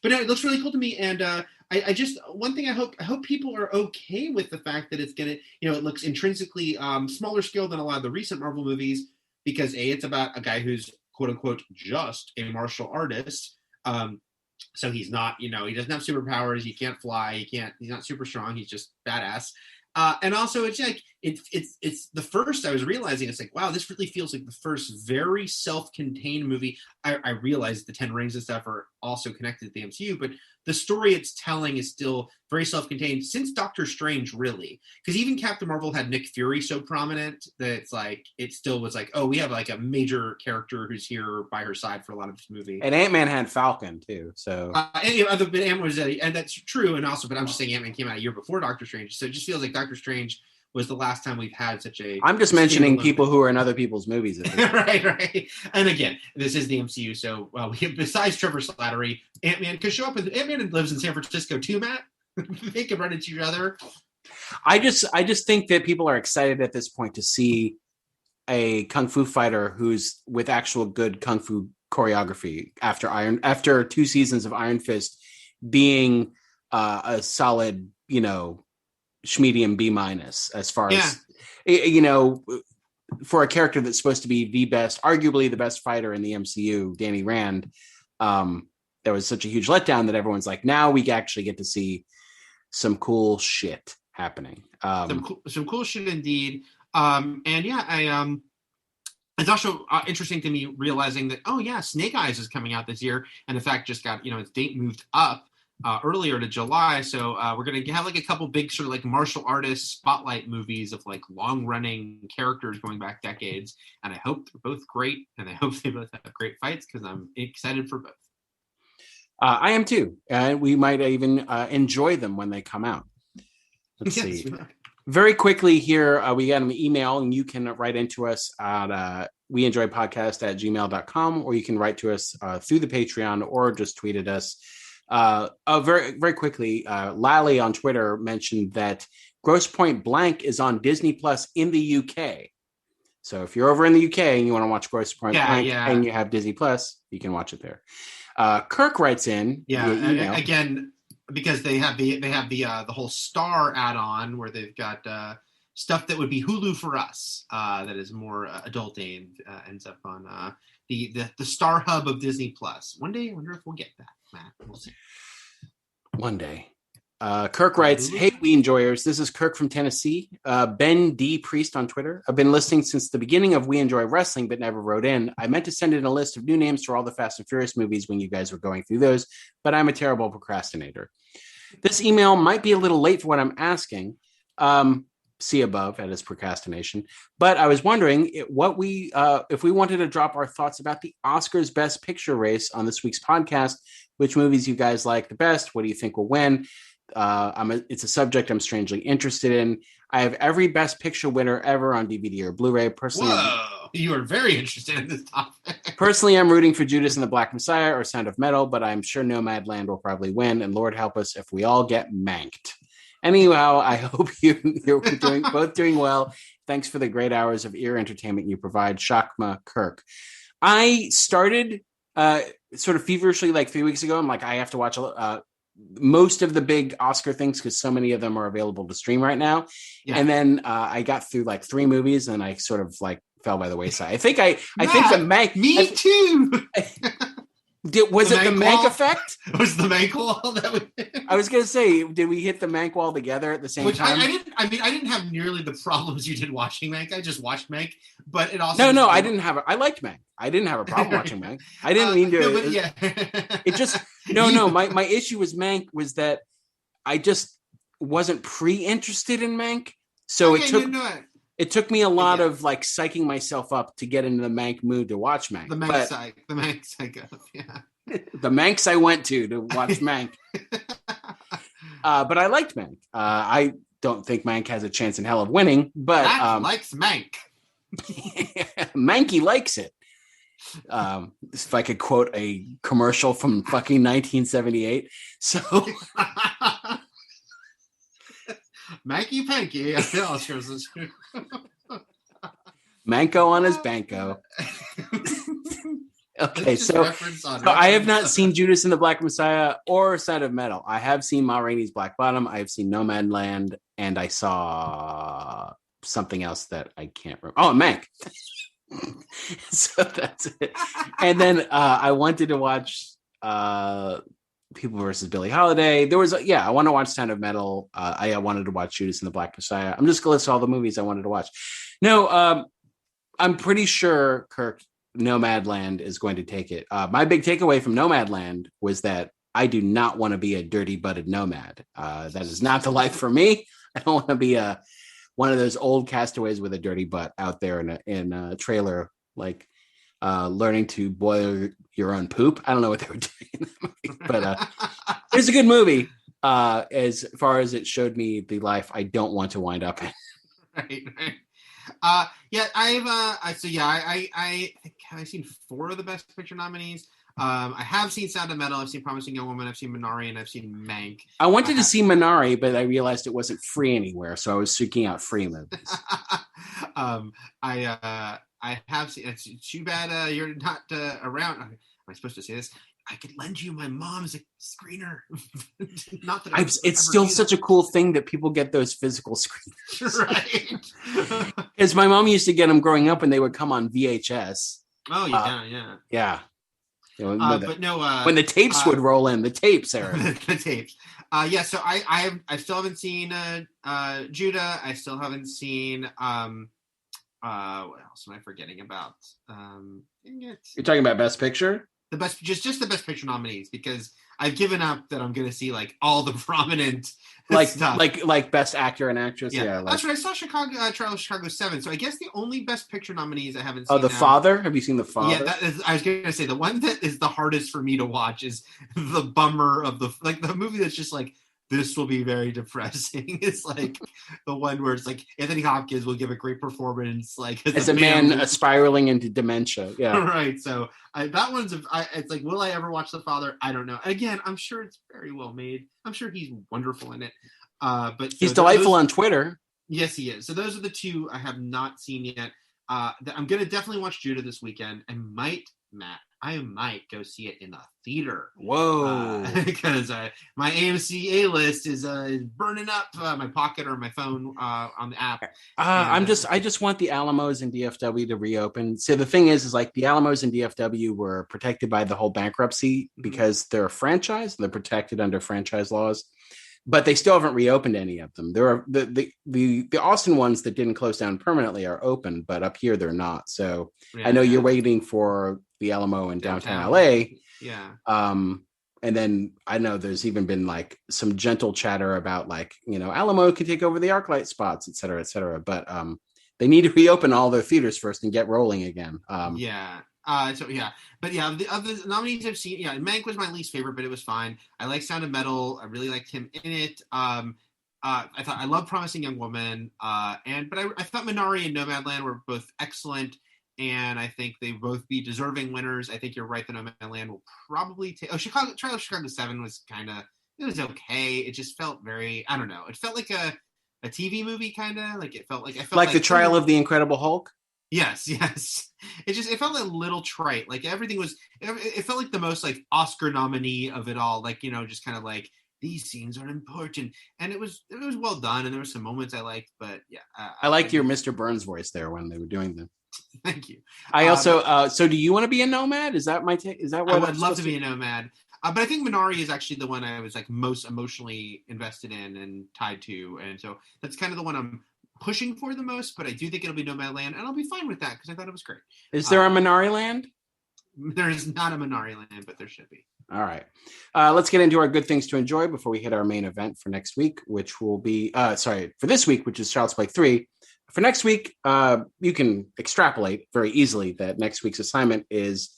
Speaker 4: But no, it looks really cool to me. And I just, one thing I hope people are okay with the fact that it's gonna, it looks intrinsically smaller scale than a lot of the recent Marvel movies, because it's about a guy who's quote unquote just a martial artist. So he's not, he doesn't have superpowers. He can't fly. He's not super strong. He's just badass. And also it's like, it's the first, I was realizing, it's like, wow, this really feels like the first very self-contained movie. I realized the Ten Rings and stuff are also connected to the MCU, but the story it's telling is still very self-contained since Doctor Strange, really. Because even Captain Marvel had Nick Fury so prominent that it's like, it still was like, oh, we have like a major character who's here by her side for a lot of this movie.
Speaker 2: And Ant-Man had Falcon too, so.
Speaker 4: Ant-Man was, and that's true, and also, but I'm just saying Ant-Man came out a year before Doctor Strange, so it just feels like Doctor Strange was the last time we've had such a...
Speaker 2: I'm just mentioning people who are in other people's movies.
Speaker 4: Right. And again, this is the MCU, so besides Trevor Slattery, Ant-Man could show up. Ant-Man lives in San Francisco too, Matt. They could run into each other.
Speaker 2: I just think that people are excited at this point to see a kung fu fighter who's with actual good kung fu choreography after 2 seasons of Iron Fist being a solid, Schmedium B- as far as, for a character that's supposed to be the best, arguably the best fighter in the MCU, Danny Rand. There was such a huge letdown that everyone's like, now we actually get to see some cool shit happening.
Speaker 4: Some cool shit indeed. It's also interesting to me realizing that, Snake Eyes is coming out this year, and in fact just got, its date moved up earlier to July. So we're going to have like a couple big sort of like martial artist spotlight movies of like long running characters going back decades. And I hope they're both great, and I hope they both have great fights, because I'm excited for both.
Speaker 2: I am too. And we might even enjoy them when they come out. Let's see. Very quickly here, we got an email, and you can write into us at weenjoypodcast@gmail.com, or you can write to us through the Patreon, or just tweet at us. Very, very quickly, Lally on Twitter mentioned that Grosse Pointe Blank is on Disney Plus in the UK. So if you're over in the UK and you want to watch Grosse Pointe Blank and you have Disney Plus, you can watch it there. Kirk writes in via email.
Speaker 4: Again, because they have the whole Star add-on where they've got stuff that would be Hulu for us that is more adult aimed, ends up on the Star Hub of Disney Plus. One day, I wonder if we'll get that, Matt. We'll see.
Speaker 2: One day. Kirk writes, "Hey, We Enjoyers. This is Kirk from Tennessee. Ben D. Priest on Twitter. I've been listening since the beginning of We Enjoy Wrestling, but never wrote in. I meant to send in a list of new names for all the Fast and Furious movies when you guys were going through those, but I'm a terrible procrastinator. This email might be a little late for what I'm asking. See above at his procrastination. But I was wondering if we wanted to drop our thoughts about the Oscars Best Picture race on this week's podcast. Which movies you guys like the best? What do you think will win? It's a subject I'm strangely interested in. I have every Best Picture winner ever on DVD or Blu-ray. Personally,
Speaker 4: you are very interested in this topic.
Speaker 2: Personally, I'm rooting for Judas and the Black Messiah or Sound of Metal, but I'm sure Nomadland will probably win. And Lord help us if we all get manked. Anyhow, I hope you're both doing well. Thanks for the great hours of ear entertainment you provide. Shakma Kirk. I started sort of feverishly like 3 weeks ago. I'm like, I have to watch most of the big Oscar things because so many of them are available to stream right now. Yeah. And then I got through like 3 movies and I sort of like fell by the wayside. I think the Mank.
Speaker 4: Me too.
Speaker 2: Was it the Mank effect?
Speaker 4: Was the Mank wall that we...
Speaker 2: I was going to say, did we hit the Mank wall together at the same time?
Speaker 4: I didn't have nearly the problems you did watching Mank. I just watched Mank, but it also...
Speaker 2: No, I liked Mank. I didn't have a problem watching Mank. I didn't mean to...
Speaker 4: No, but yeah.
Speaker 2: It just... No, my issue with Mank was that I just wasn't pre-interested in Mank. So it It took me a lot of like psyching myself up to get into the Mank mood to watch Mank.
Speaker 4: The Mank psycho, yeah.
Speaker 2: The Manks I went to watch Mank. But I liked Mank. I don't think Mank has a chance in hell of winning, but
Speaker 4: Matt likes Mank.
Speaker 2: Manky likes it. If I could quote a commercial from fucking 1978. So
Speaker 4: Manky Panky.
Speaker 2: Manko on his banko. Okay, so I have not seen Judas and the Black Messiah or Sound of Metal. I have seen Ma Rainey's Black Bottom. I have seen Nomadland, and I saw something else that I can't remember. Oh, Mank. So that's it. And then I wanted to watch People versus Billie Holiday. There was, I want to watch Sound of Metal. I wanted to watch Judas and the Black Messiah. I'm just going to list all the movies I wanted to watch. No, I'm pretty sure, Kirk, Nomadland is going to take it. My big takeaway from Nomadland was that I do not want to be a dirty butted nomad. That is not the life for me. I don't want to be one of those old castaways with a dirty butt out there in a trailer, like learning to boil your own poop. I don't know what they were doing in that movie, but it's a good movie as far as it showed me the life I don't want to wind up in.
Speaker 4: Right. I think I've seen 4 of the Best Picture nominees. I have seen Sound of Metal, I've seen Promising Young Woman, I've seen Minari, and I've seen Mank.
Speaker 2: I wanted to see Minari, but I realized it wasn't free anywhere, so I was seeking out free movies.
Speaker 4: I have seen. It's too bad you're not around. Am I supposed to say this? I could lend you my mom's screener. Not that
Speaker 2: it's still such a cool thing that people get those physical screeners,
Speaker 4: right?
Speaker 2: Because my mom used to get them growing up, and they would come on VHS.
Speaker 4: Oh yeah.
Speaker 2: You know,
Speaker 4: when
Speaker 2: the tapes would roll in, the tapes, Eric.
Speaker 4: The tapes. So I still haven't seen Judah. I still haven't seen what else am I forgetting about?
Speaker 2: You're talking about Best Picture?
Speaker 4: The best, just the Best Picture nominees, because I've given up that I'm going to see like all the prominent stuff.
Speaker 2: like Best Actor and Actress.
Speaker 4: Yeah, that's right. I saw Trial of Chicago 7. So I guess the only Best Picture nominees I haven't seen.
Speaker 2: Oh, The Father. Have you seen The Father?
Speaker 4: Yeah, I was going to say the one that is the hardest for me to watch is the bummer of the movie that's just like, this will be very depressing. It's like the one where it's like Anthony Hopkins will give a great performance, like
Speaker 2: as a man spiraling into dementia. Yeah,
Speaker 4: right. So that one's. It's like, will I ever watch The Father? I don't know. Again, I'm sure it's very well made. I'm sure he's wonderful in it. But
Speaker 2: he's delightful on Twitter.
Speaker 4: Yes, he is. So those are the 2 I have not seen yet. I'm gonna definitely watch Judah this weekend, and I might go see it in the theater.
Speaker 2: Whoa!
Speaker 4: Because my AMC A list is burning up my pocket or my phone on the app.
Speaker 2: I just want the Alamos and DFW to reopen. So the thing is like the Alamos and DFW were protected by the whole bankruptcy because they're a franchise. They're protected under franchise laws, but they still haven't reopened any of them. There are the Austin ones that didn't close down permanently are open, but up here they're not. So I know you're waiting for the Alamo in downtown LA.
Speaker 4: Yeah.
Speaker 2: And then I know there's even been like some gentle chatter about like, Alamo could take over the ArcLight spots, et cetera, et cetera. But they need to reopen all their theaters first and get rolling again.
Speaker 4: But the other nominees I've seen, Mank was my least favorite, but it was fine. I like Sound of Metal. I really liked him in it. I love Promising Young Woman. But I thought Minari and Nomadland were both excellent. And I think they both be deserving winners. I think you're right that Nomadland will probably take. Trial of Chicago 7 was it was okay. It just felt very, I don't know. It felt like a TV movie kind of. Like it felt like
Speaker 2: the Trial of the Incredible Hulk.
Speaker 4: Yes. It felt a little trite. Like everything was. It felt like the most like Oscar nominee of it all. Like just kind of like these scenes are important, and it was well done, and there were some moments I liked, but yeah.
Speaker 2: I liked your Mr. Burns voice there when they were doing them.
Speaker 4: Thank you.
Speaker 2: I also. So, do you want to be a nomad? Is that my take? Is that what
Speaker 4: I would love to be a nomad? But I think Minari is actually the one I was like most emotionally invested in and tied to, and so that's kind of the one I'm pushing for the most. But I do think it'll be Nomadland, and I'll be fine with that because I thought it was great.
Speaker 2: Is there a Minari Land?
Speaker 4: There is not a Minari Land, but there should be.
Speaker 2: All right. Let's get into our good things to enjoy before we hit our main event for next week, which will be for this week, which is Child's Play 3. for next week, you can extrapolate very easily that next week's assignment is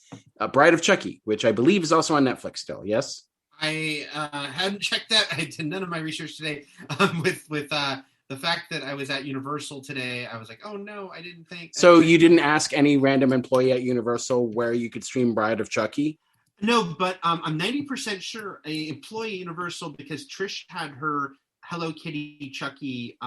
Speaker 2: Bride of Chucky, which I believe is also on Netflix still. Yes?
Speaker 4: I hadn't checked that. I did none of my research today. With the fact that I was at Universal today, I was like, oh no, I didn't think.
Speaker 2: So you didn't ask any random employee at Universal where you could stream Bride of Chucky?
Speaker 4: No, but I'm 90% sure a employee at Universal, because Trish had her Hello Kitty Chucky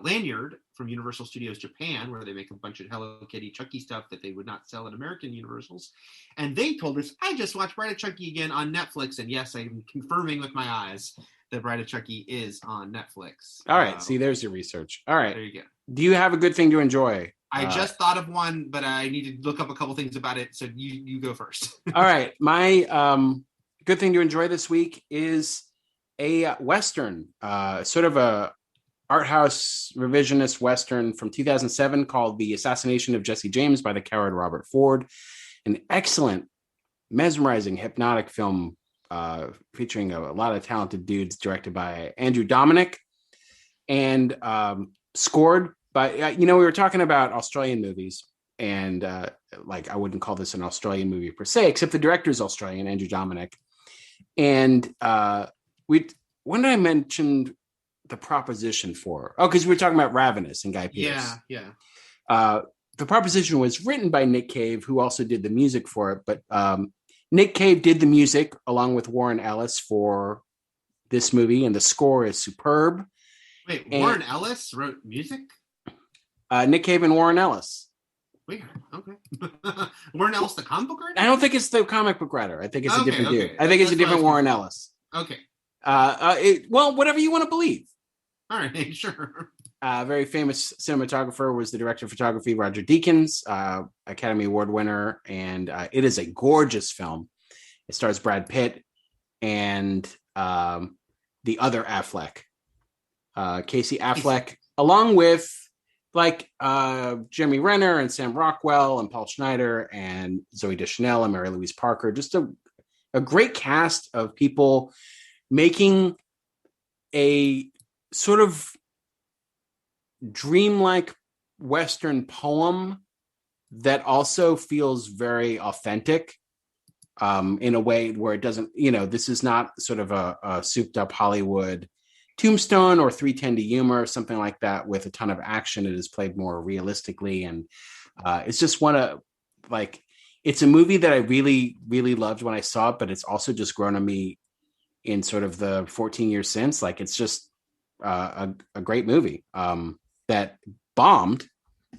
Speaker 4: lanyard from Universal Studios Japan, where they make a bunch of Hello Kitty Chucky stuff that they would not sell at American Universals. And they told us, I just watched Bride of Chucky again on Netflix. And yes, I'm confirming with my eyes that Bride of Chucky is on Netflix.
Speaker 2: All right. See, there's your research. All right.
Speaker 4: There you go.
Speaker 2: Do you have a good thing to enjoy?
Speaker 4: I just thought of one, but I need to look up a couple things about it. So you go first.
Speaker 2: All right. My good thing to enjoy this week is a Western, sort of a art house revisionist Western from 2007 called The Assassination of Jesse James by the Coward Robert Ford. An excellent, mesmerizing, hypnotic film featuring a lot of talented dudes, directed by Andrew Dominic and scored by, we were talking about Australian movies, and I wouldn't call this an Australian movie per se, except the director is Australian, Andrew Dominic. And when did I mention the proposition for? Oh, because we were talking about Ravenous and Guy Pearce.
Speaker 4: Yeah.
Speaker 2: The proposition was written by Nick Cave, who also did the music for it. But Nick Cave did the music along with Warren Ellis for this movie, and the score is superb.
Speaker 4: Wait, Warren Ellis wrote music?
Speaker 2: Nick Cave and Warren Ellis.
Speaker 4: Weird. Okay. Warren Ellis, the comic book writer?
Speaker 2: I don't think it's the comic book writer. I think it's a different dude. I think it's
Speaker 4: That's
Speaker 2: a different Warren Ellis.
Speaker 4: Okay.
Speaker 2: Well, whatever you want to believe.
Speaker 4: All right, sure.
Speaker 2: Very famous cinematographer was the director of photography, Roger Deakins, Academy Award winner. And it is a gorgeous film. It stars Brad Pitt and the other Affleck, Casey Affleck, along with Jeremy Renner and Sam Rockwell and Paul Schneider and Zooey Deschanel and Mary Louise Parker. Just a great cast of people making a sort of dreamlike Western poem that also feels very authentic in a way where it doesn't, this is not sort of a souped up Hollywood Tombstone or 3:10 to Yuma or something like that with a ton of action. It is played more realistically. And it's just it's a movie that I really, really loved when I saw it, but it's also just grown on me in sort of the 14 years since. It's just a great movie that bombed.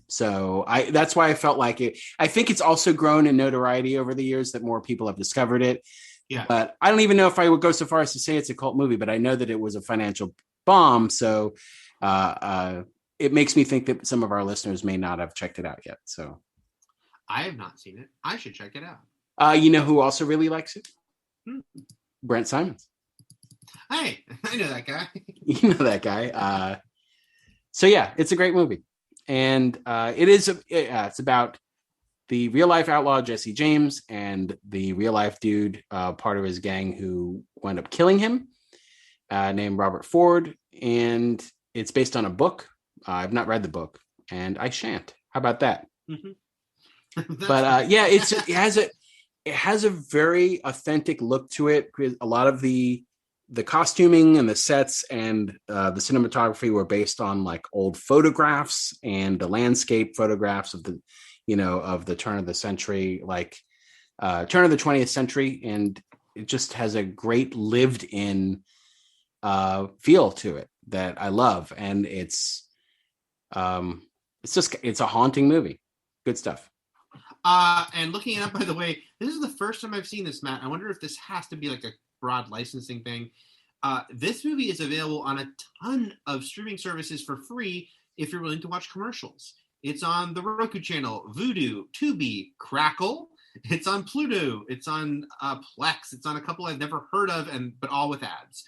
Speaker 2: So that's why I felt like it. I think it's also grown in notoriety over the years that more people have discovered it.
Speaker 4: Yeah.
Speaker 2: But I don't even know if I would go so far as to say it's a cult movie, but I know that it was a financial bomb. So it makes me think that some of our listeners may not have checked it out yet. So
Speaker 4: I have not seen it. I should check it out.
Speaker 2: You know who also really likes it? Brent Simons.
Speaker 4: Hey, I know that guy.
Speaker 2: You know that guy. So yeah, it's a great movie. And it's about the real life outlaw Jesse James and the real life dude, part of his gang, who wound up killing him, named Robert Ford. And it's based on a book. I've not read the book, and I shan't. How about that?
Speaker 4: Mm-hmm.
Speaker 2: But it has a very authentic look to it. A lot of the costuming and the sets and the cinematography were based on old photographs and the landscape photographs of the turn of the century, turn of the 20th century. And it just has a great lived in feel to it that I love. And it's a haunting movie. Good stuff.
Speaker 4: And looking it up, by the way, this is the first time I've seen this, Matt. I wonder if this has to be a broad licensing thing. This movie is available on a ton of streaming services for free if you're willing to watch commercials. It's on the Roku channel, Vudu, Tubi, Crackle. It's on Pluto. It's on Plex. It's on a couple I've never heard of, but all with ads.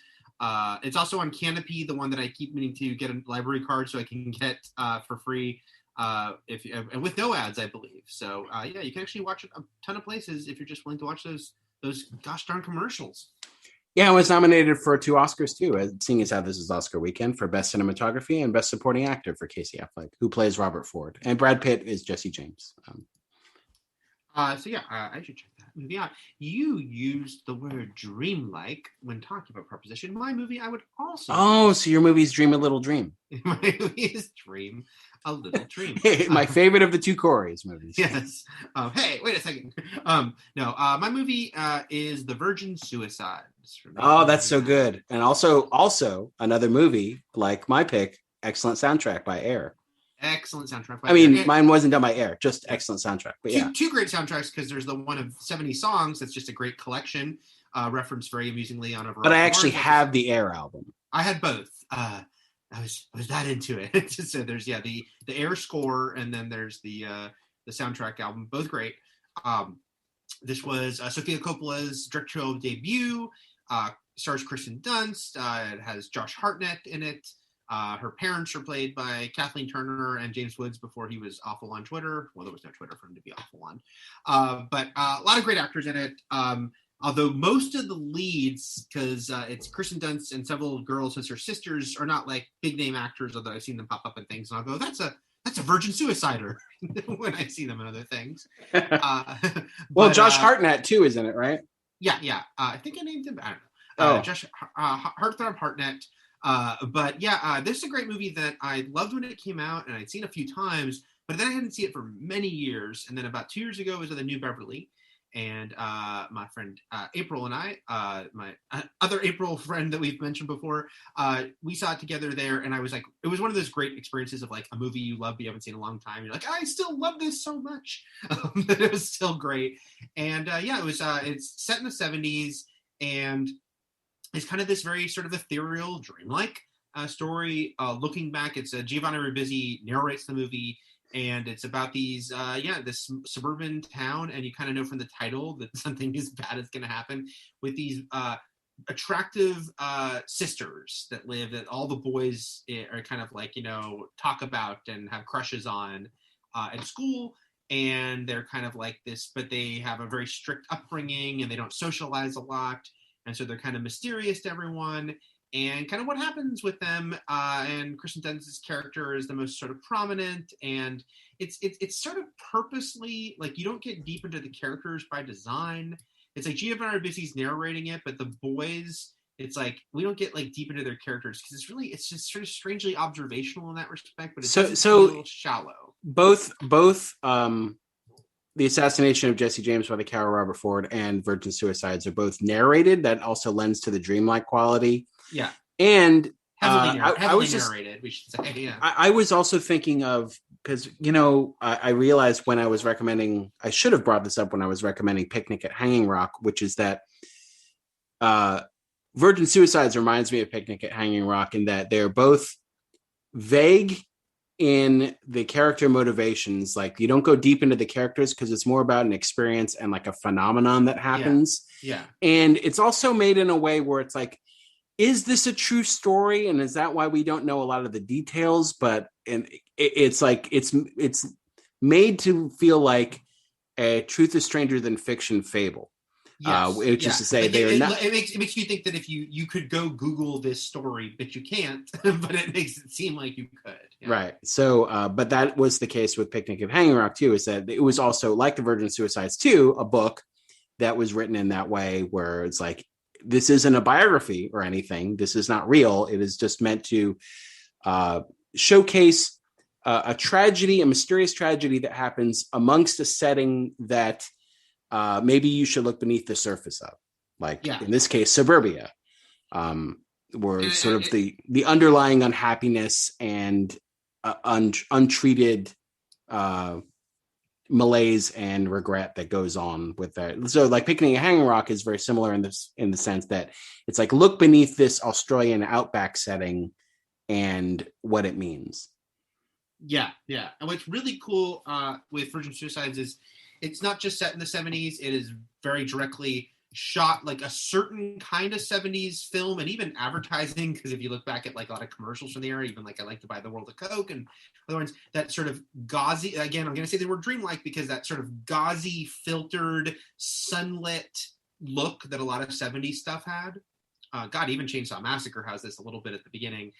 Speaker 4: It's also on Canopy, the one that I keep meaning to get a library card so I can get for free, and with no ads, I believe. So you can actually watch it a ton of places if you're just willing to watch those gosh darn commercials.
Speaker 2: Yeah, it was nominated for 2 Oscars too, seeing as how this is Oscar weekend, for Best Cinematography and Best Supporting Actor for Casey Affleck, who plays Robert Ford. And Brad Pitt is Jesse James.
Speaker 4: I should check that movie out. You used the word dreamlike when talking about Proposition. My movie, I would also.
Speaker 2: So your movie's Dream a Little Dream.
Speaker 4: My movie is Dream a Little Dream.
Speaker 2: My favorite of the 2 Corey's movies.
Speaker 4: Yes. Hey, wait a second. My movie is The Virgin Suicides.
Speaker 2: Oh, that's so good. And also another movie like my pick, excellent soundtrack by Air.
Speaker 4: Excellent soundtrack.
Speaker 2: Mine wasn't done by Air, just excellent soundtrack. But
Speaker 4: two great soundtracks, because there's the one of 70 songs that's just a great collection, referenced very amusingly on a.
Speaker 2: But I actually have the Air album.
Speaker 4: I had both. I was that into it. So there's the Air score, and then there's the soundtrack album. Both great. This was Sofia Coppola's directorial debut. Stars Kristen Dunst. It has Josh Hartnett in it. Her parents are played by Kathleen Turner and James Woods before he was awful on Twitter. Well, there was no Twitter for him to be awful on. But a lot of great actors in it. Although most of the leads, because it's Kristen Dunst and several girls as her sisters, are not like big name actors, although I've seen them pop up in things, and I'll go, that's a virgin suicider when I see them in other things.
Speaker 2: Well, Josh Hartnett too is in it, right?
Speaker 4: Yeah. I think I named him. I don't know. Josh Hartnett. This is a great movie that I loved when it came out, and I'd seen a few times, but then I hadn't seen it for many years. And then about 2 years ago, it was at the New Beverly, and my friend April and I, my other April friend that we've mentioned before, we saw it together there, and I was like, it was one of those great experiences of like a movie you love but you haven't seen in a long time. You're like, I still love this so much. It was still great, and it was. It's set in the 70s, and it's kind of this very sort of ethereal, dreamlike story. Looking back, it's Giovanni Ribisi narrates the movie, and it's about these, this suburban town, and you kind of know from the title that something as bad is going to happen with these attractive sisters that live, that all the boys are kind of like, talk about and have crushes on at school. And they're kind of like this, but they have a very strict upbringing, and they don't socialize a lot. And so they're kind of mysterious to everyone, and kind of what happens with them. And Kristen Dunst's character is the most sort of prominent, and it's sort of purposely, like, you don't get deep into the characters by design. It's like Giovanni Ribisi's narrating it, but the boys, it's like we don't get like deep into their characters, because it's just sort of strangely observational in that respect. But it's so shallow.
Speaker 2: Both The Assassination of Jesse James by the Carol Robert Ford and Virgin Suicides are both narrated. That also lends to the dreamlike quality.
Speaker 4: Yeah.
Speaker 2: And
Speaker 4: heavily
Speaker 2: narrated,
Speaker 4: we should say. Yeah.
Speaker 2: I was also thinking of, because, I realized when I was recommending, I should have brought this up when I was recommending Picnic at Hanging Rock, which is that Virgin Suicides reminds me of Picnic at Hanging Rock in that they're both vague in the character motivations. Like, you don't go deep into the characters because it's more about an experience and like a phenomenon that happens.
Speaker 4: Yeah.
Speaker 2: And it's also made in a way where it's like, is this a true story? And is that why we don't know a lot of the details? But it's like, it's made to feel like a truth is stranger than fiction fable.
Speaker 4: Yes.
Speaker 2: Which is to say,
Speaker 4: it makes you think that if you could go Google this story, but you can't, but it makes it seem like you could. Yeah.
Speaker 2: Right. So, but that was the case with Picnic at Hanging Rock too, is that it was also, like the Virgin Suicides too, a book that was written in that way, where it's like, this isn't a biography or anything. This is not real. It is just meant to showcase a tragedy, a mysterious tragedy that happens amongst a setting that maybe you should look beneath the surface of, like in this case, suburbia, where sort of the underlying unhappiness and untreated malaise and regret that goes on with that. So like Picnic at Hanging Rock is very similar in the sense that it's like, look beneath this Australian outback setting and what it means.
Speaker 4: Yeah. And what's really cool with Virgin Suicides is it's not just set in the 70s. It is very directly shot like a certain kind of 70s film, and even advertising, because if you look back at like a lot of commercials from the era, even like I Like to Buy the World of Coke and other ones, that sort of gauzy, again, I'm going to say the word dreamlike, because that sort of gauzy, filtered, sunlit look that a lot of 70s stuff had. God, even Chainsaw Massacre has this a little bit at the beginning,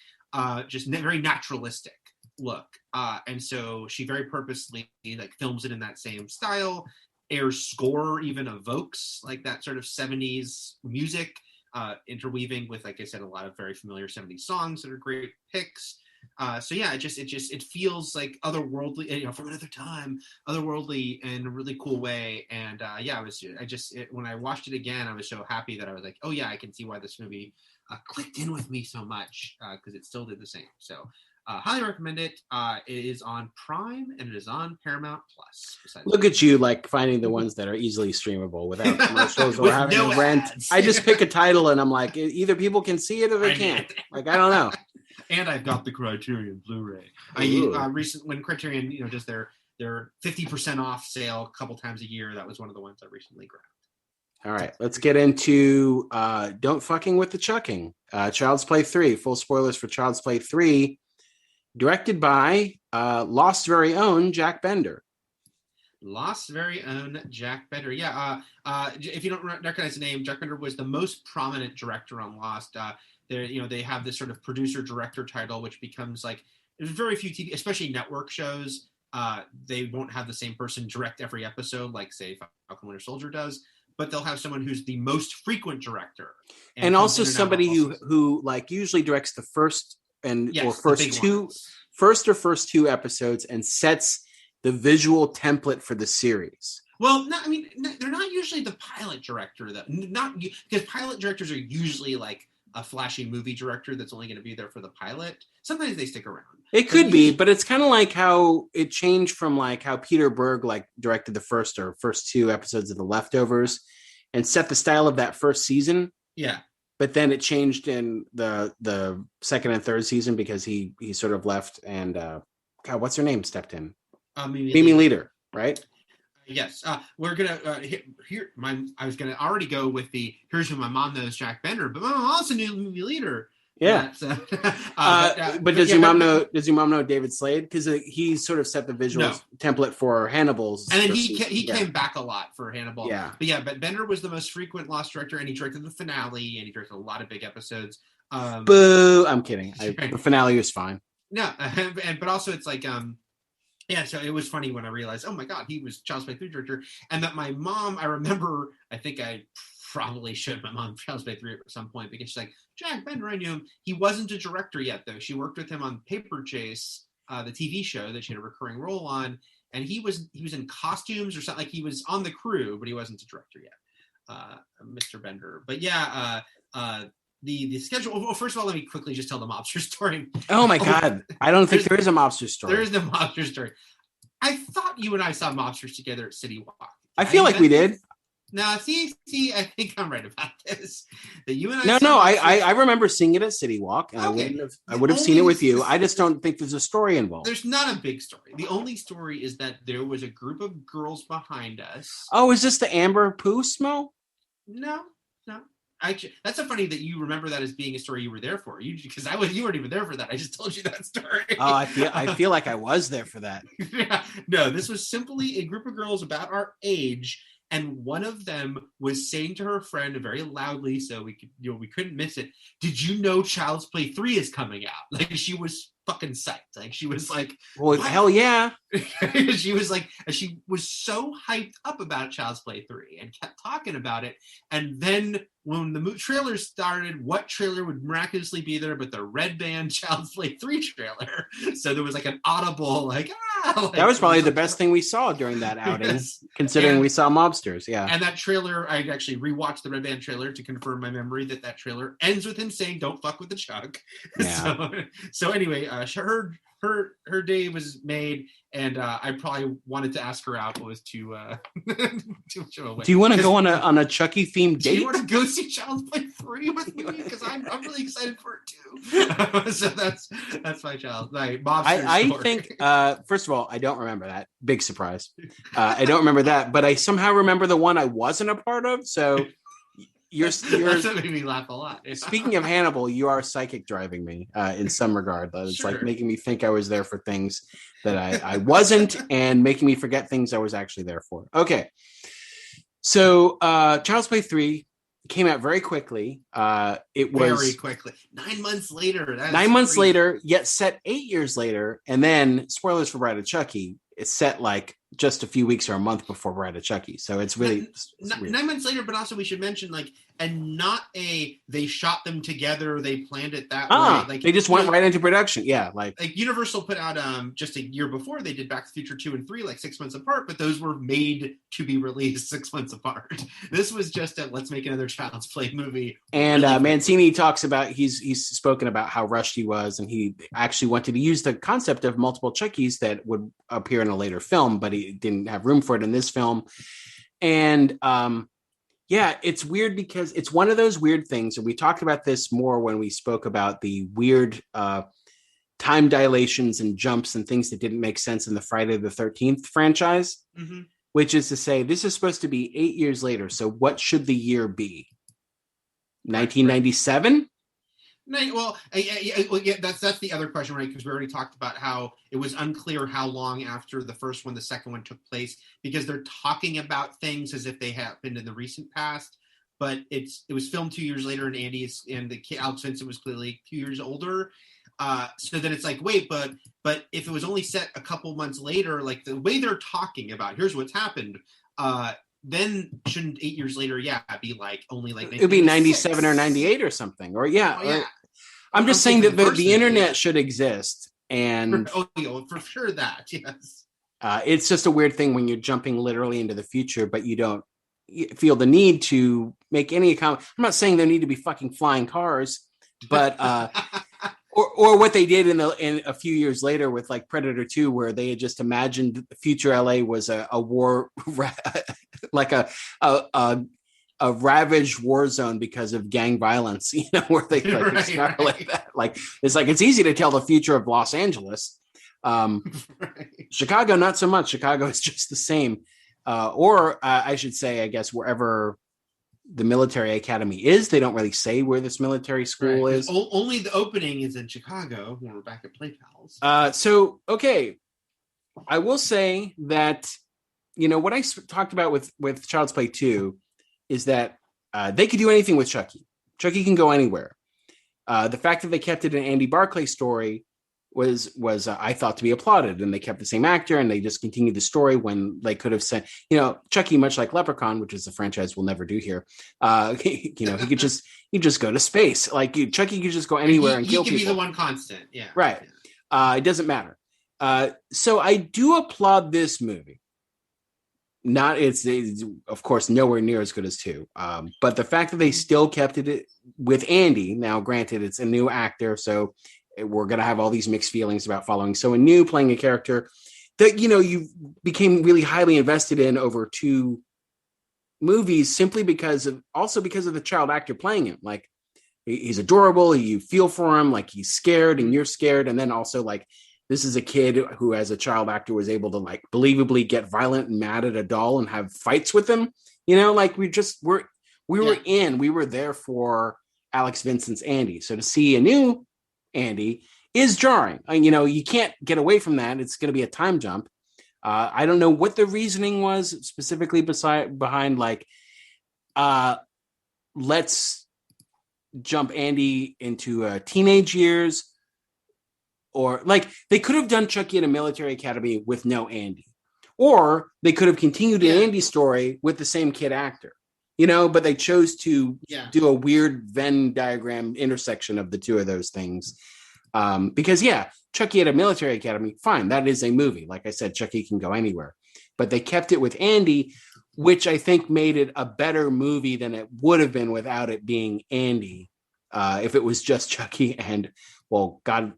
Speaker 4: just very naturalistic look. And so she very purposely like films it in that same style. Air's score even evokes like that sort of 70s music, interweaving with, like I said, a lot of very familiar 70s songs that are great picks. So yeah, it feels like otherworldly, you know, from another time, otherworldly in a really cool way. And when I watched it again, I was so happy that I was like, oh yeah, I can see why this movie clicked in with me so much, because it still did the same. So highly recommend it. It is on Prime and it is on Paramount Plus.
Speaker 2: Look at you, like finding the ones that are easily streamable without commercials or having to rent. I just pick a title and I'm like, either people can see it or they can't. Like, I don't know.
Speaker 4: And I've got the Criterion Blu-ray. Recently, when Criterion, you know, does their 50% off sale a couple times a year, that was one of the ones I recently grabbed.
Speaker 2: All right, let's get into Don't Fucking with the Chucking. Child's Play 3. Full spoilers for Child's Play 3. Directed by Lost's very own Jack Bender.
Speaker 4: Lost's very own Jack Bender. Yeah. If you don't recognize the name, Jack Bender was the most prominent director on Lost. They have this sort of producer-director title, which becomes like there's very few TV, especially network shows. They won't have the same person direct every episode, like say Falcon Winter Soldier does, but they'll have someone who's the most frequent director,
Speaker 2: and also somebody who like usually directs the first first two episodes and sets the visual template for the series.
Speaker 4: Well, they're not usually the pilot director, though. Not because pilot directors are usually like a flashy movie director that's only going to be there for the pilot. Sometimes they stick around.
Speaker 2: It could be, but it's kind of like how it changed from like how Peter Berg like directed the first two episodes of The Leftovers and set the style of that first season.
Speaker 4: Yeah.
Speaker 2: But then it changed in the second and third season because he sort of left and God, what's her name stepped in? Mimi Leader, right?
Speaker 4: Yes, we're gonna I was gonna already go with the here's who my mom knows, Jack Bender, but my mom also knew Movie Leader.
Speaker 2: Yeah, but does your mom know? Does your mom know David Slade? Because he sort of set the visual template for Hannibal's.
Speaker 4: And then he came back a lot for Hannibal.
Speaker 2: Yeah,
Speaker 4: but Bender was the most frequent Lost director, and he directed the finale, and he directed a lot of big episodes.
Speaker 2: Boo! I'm kidding. The finale was fine.
Speaker 4: No, but also it's like yeah, so it was funny when I realized, oh my God, he was Child's Play 3 director. And that my mom, I remember, I think I probably showed my mom Child's Play 3 at some point because she's like, Jack Bender, I knew him. He wasn't a director yet, though. She worked with him on Paper Chase, the TV show that she had a recurring role on. And he was in costumes or something. Like he was on the crew, but he wasn't a director yet, Mr. Bender. But yeah, the schedule. Well, first of all, let me quickly just tell the mobster story.
Speaker 2: Oh my God. I don't think there is a mobster story.
Speaker 4: There is no mobster story. I thought you and I saw mobsters together at City Walk.
Speaker 2: I feel like we did.
Speaker 4: No, see, I think I'm right about this. That you and I.
Speaker 2: No. I remember seeing it at City Walk, and
Speaker 4: okay.
Speaker 2: I would have seen it with you. I just don't think there's a story involved.
Speaker 4: There's not a big story. The only story is that there was a group of girls behind us.
Speaker 2: Oh, is this the Amber Poo smell?
Speaker 4: No. That's so funny that you remember that as being a story you were there for. You weren't even there for that. I just told you that story.
Speaker 2: Oh, I feel like I was there for that.
Speaker 4: Yeah. No, this was simply a group of girls about our age, and one of them was saying to her friend very loudly, so we couldn't miss it. Did you know Child's Play 3 is coming out? Like she was fucking psyched. Like she was like,
Speaker 2: well, what? Hell yeah.
Speaker 4: She was so hyped up about Child's Play 3 and kept talking about it. And then when the trailer started, what trailer would miraculously be there but the Red Band Child's Play 3 trailer? So there was like an audible
Speaker 2: that was probably the best thing we saw during that outing, yes. Considering we saw mobsters. Yeah.
Speaker 4: And that trailer, I actually rewatched the Red Band trailer to confirm my memory that trailer ends with him saying, "Don't fuck with the Chuck." Yeah. So anyway, her day was made, and I probably wanted to ask her out was to show away.
Speaker 2: Do you want to go on a Chucky themed date?
Speaker 4: Do you want to go see Child's Play 3 with me? Because I'm really excited for it too. So that's my mobster
Speaker 2: I
Speaker 4: story.
Speaker 2: think first of all, I don't remember that. Big surprise. I don't remember that, but I somehow remember the one I wasn't a part of. So
Speaker 4: that's what made me laugh a lot.
Speaker 2: Speaking of Hannibal, you are psychic driving me in some regard. It's
Speaker 4: sure.
Speaker 2: Like making me think I was there for things that I wasn't, and making me forget things I was actually there for. Okay. So Child's Play 3, came out very quickly. It was
Speaker 4: very quickly. 9 months later.
Speaker 2: 9 months
Speaker 4: crazy.
Speaker 2: later, yet set 8 years later. And then, spoilers for Bride of Chucky, it's set like just a few weeks or a month before Bride of Chucky. So it's really
Speaker 4: 9 months later, but also we should mention and not they shot them together, they planned it that way.
Speaker 2: They just went right into production. Yeah, like
Speaker 4: Universal put out just a year before, they did Back to the Future 2 and 3 like 6 months apart, but those were made to be released 6 months apart. This was just let's make another Child's Play movie.
Speaker 2: And Mancini talks about he's spoken about how rushed he was, and he actually wanted to use the concept of multiple Chuckies that would appear in a later film, but he didn't have room for it in this film. And yeah, it's weird because it's one of those weird things, and we talked about this more when we spoke about the weird time dilations and jumps and things that didn't make sense in the Friday the 13th franchise, which is to say this is supposed to be 8 years later. So what should the year be? 1997?
Speaker 4: Well, yeah, that's the other question, right? Because we already talked about how it was unclear how long after the first one the second one took place, because they're talking about things as if they happened in the recent past, but it was filmed 2 years later, and the kid Alex Vincent was clearly 2 years older. So then it's like, wait, but if it was only set a couple months later, like the way they're talking about, here's what's happened. Then shouldn't 8 years later, be like only like
Speaker 2: it'd be 97 or 98 or something, or I'm just saying that the internet should exist, and
Speaker 4: for sure that yes.
Speaker 2: It's just a weird thing when you're jumping literally into the future, but you don't feel the need to make any comment. I'm not saying there need to be fucking flying cars, but or what they did in a few years later with like Predator 2, where they had just imagined future LA was a war, like a ravaged war zone because of gang violence, where they like that. Like it's easy to tell the future of Los Angeles. Chicago, not so much. Chicago is just the same. Or I should say, I guess, wherever the military academy is, they don't really say where this military school is.
Speaker 4: Only the opening is in Chicago when we're back at Play Pals.
Speaker 2: So, okay. I will say that, what I talked about with Child's Play 2 is that they could do anything with Chucky. Chucky can go anywhere. The fact that they kept it an Andy Barclay story was I thought to be applauded, and they kept the same actor and they just continued the story when they could have said, Chucky, much like Leprechaun, which is a franchise we'll never do here. He could just go to space. Like Chucky could just go anywhere and kill people. He could
Speaker 4: be the one constant. Yeah.
Speaker 2: Right. Yeah. It doesn't matter. So I do applaud this movie. It's of course nowhere near as good as 2. But the fact that they still kept it with Andy, now granted it's a new actor, so we're going to have all these mixed feelings about following someone new playing a character that, you became really highly invested in over 2 movies simply because of the child actor playing him. Like he's adorable. You feel for him. Like he's scared and you're scared. And then also like, this is a kid who as a child actor was able to like believably get violent and mad at a doll and have fights with him. Like we were there for Alex Vincent's Andy. So to see a new Andy is jarring. You can't get away from that. It's going to be a time jump. I don't know what the reasoning was specifically behind like, let's jump Andy into teenage years, or like they could have done Chucky in a military academy with no Andy, or they could have continued an Andy story with the same kid actor. But they chose to do a weird Venn diagram intersection of the two of those things. Because Chucky at a military academy, fine. That is a movie. Like I said, Chucky can go anywhere, but they kept it with Andy, which I think made it a better movie than it would have been without it being Andy. If it was just Chucky and, well, God,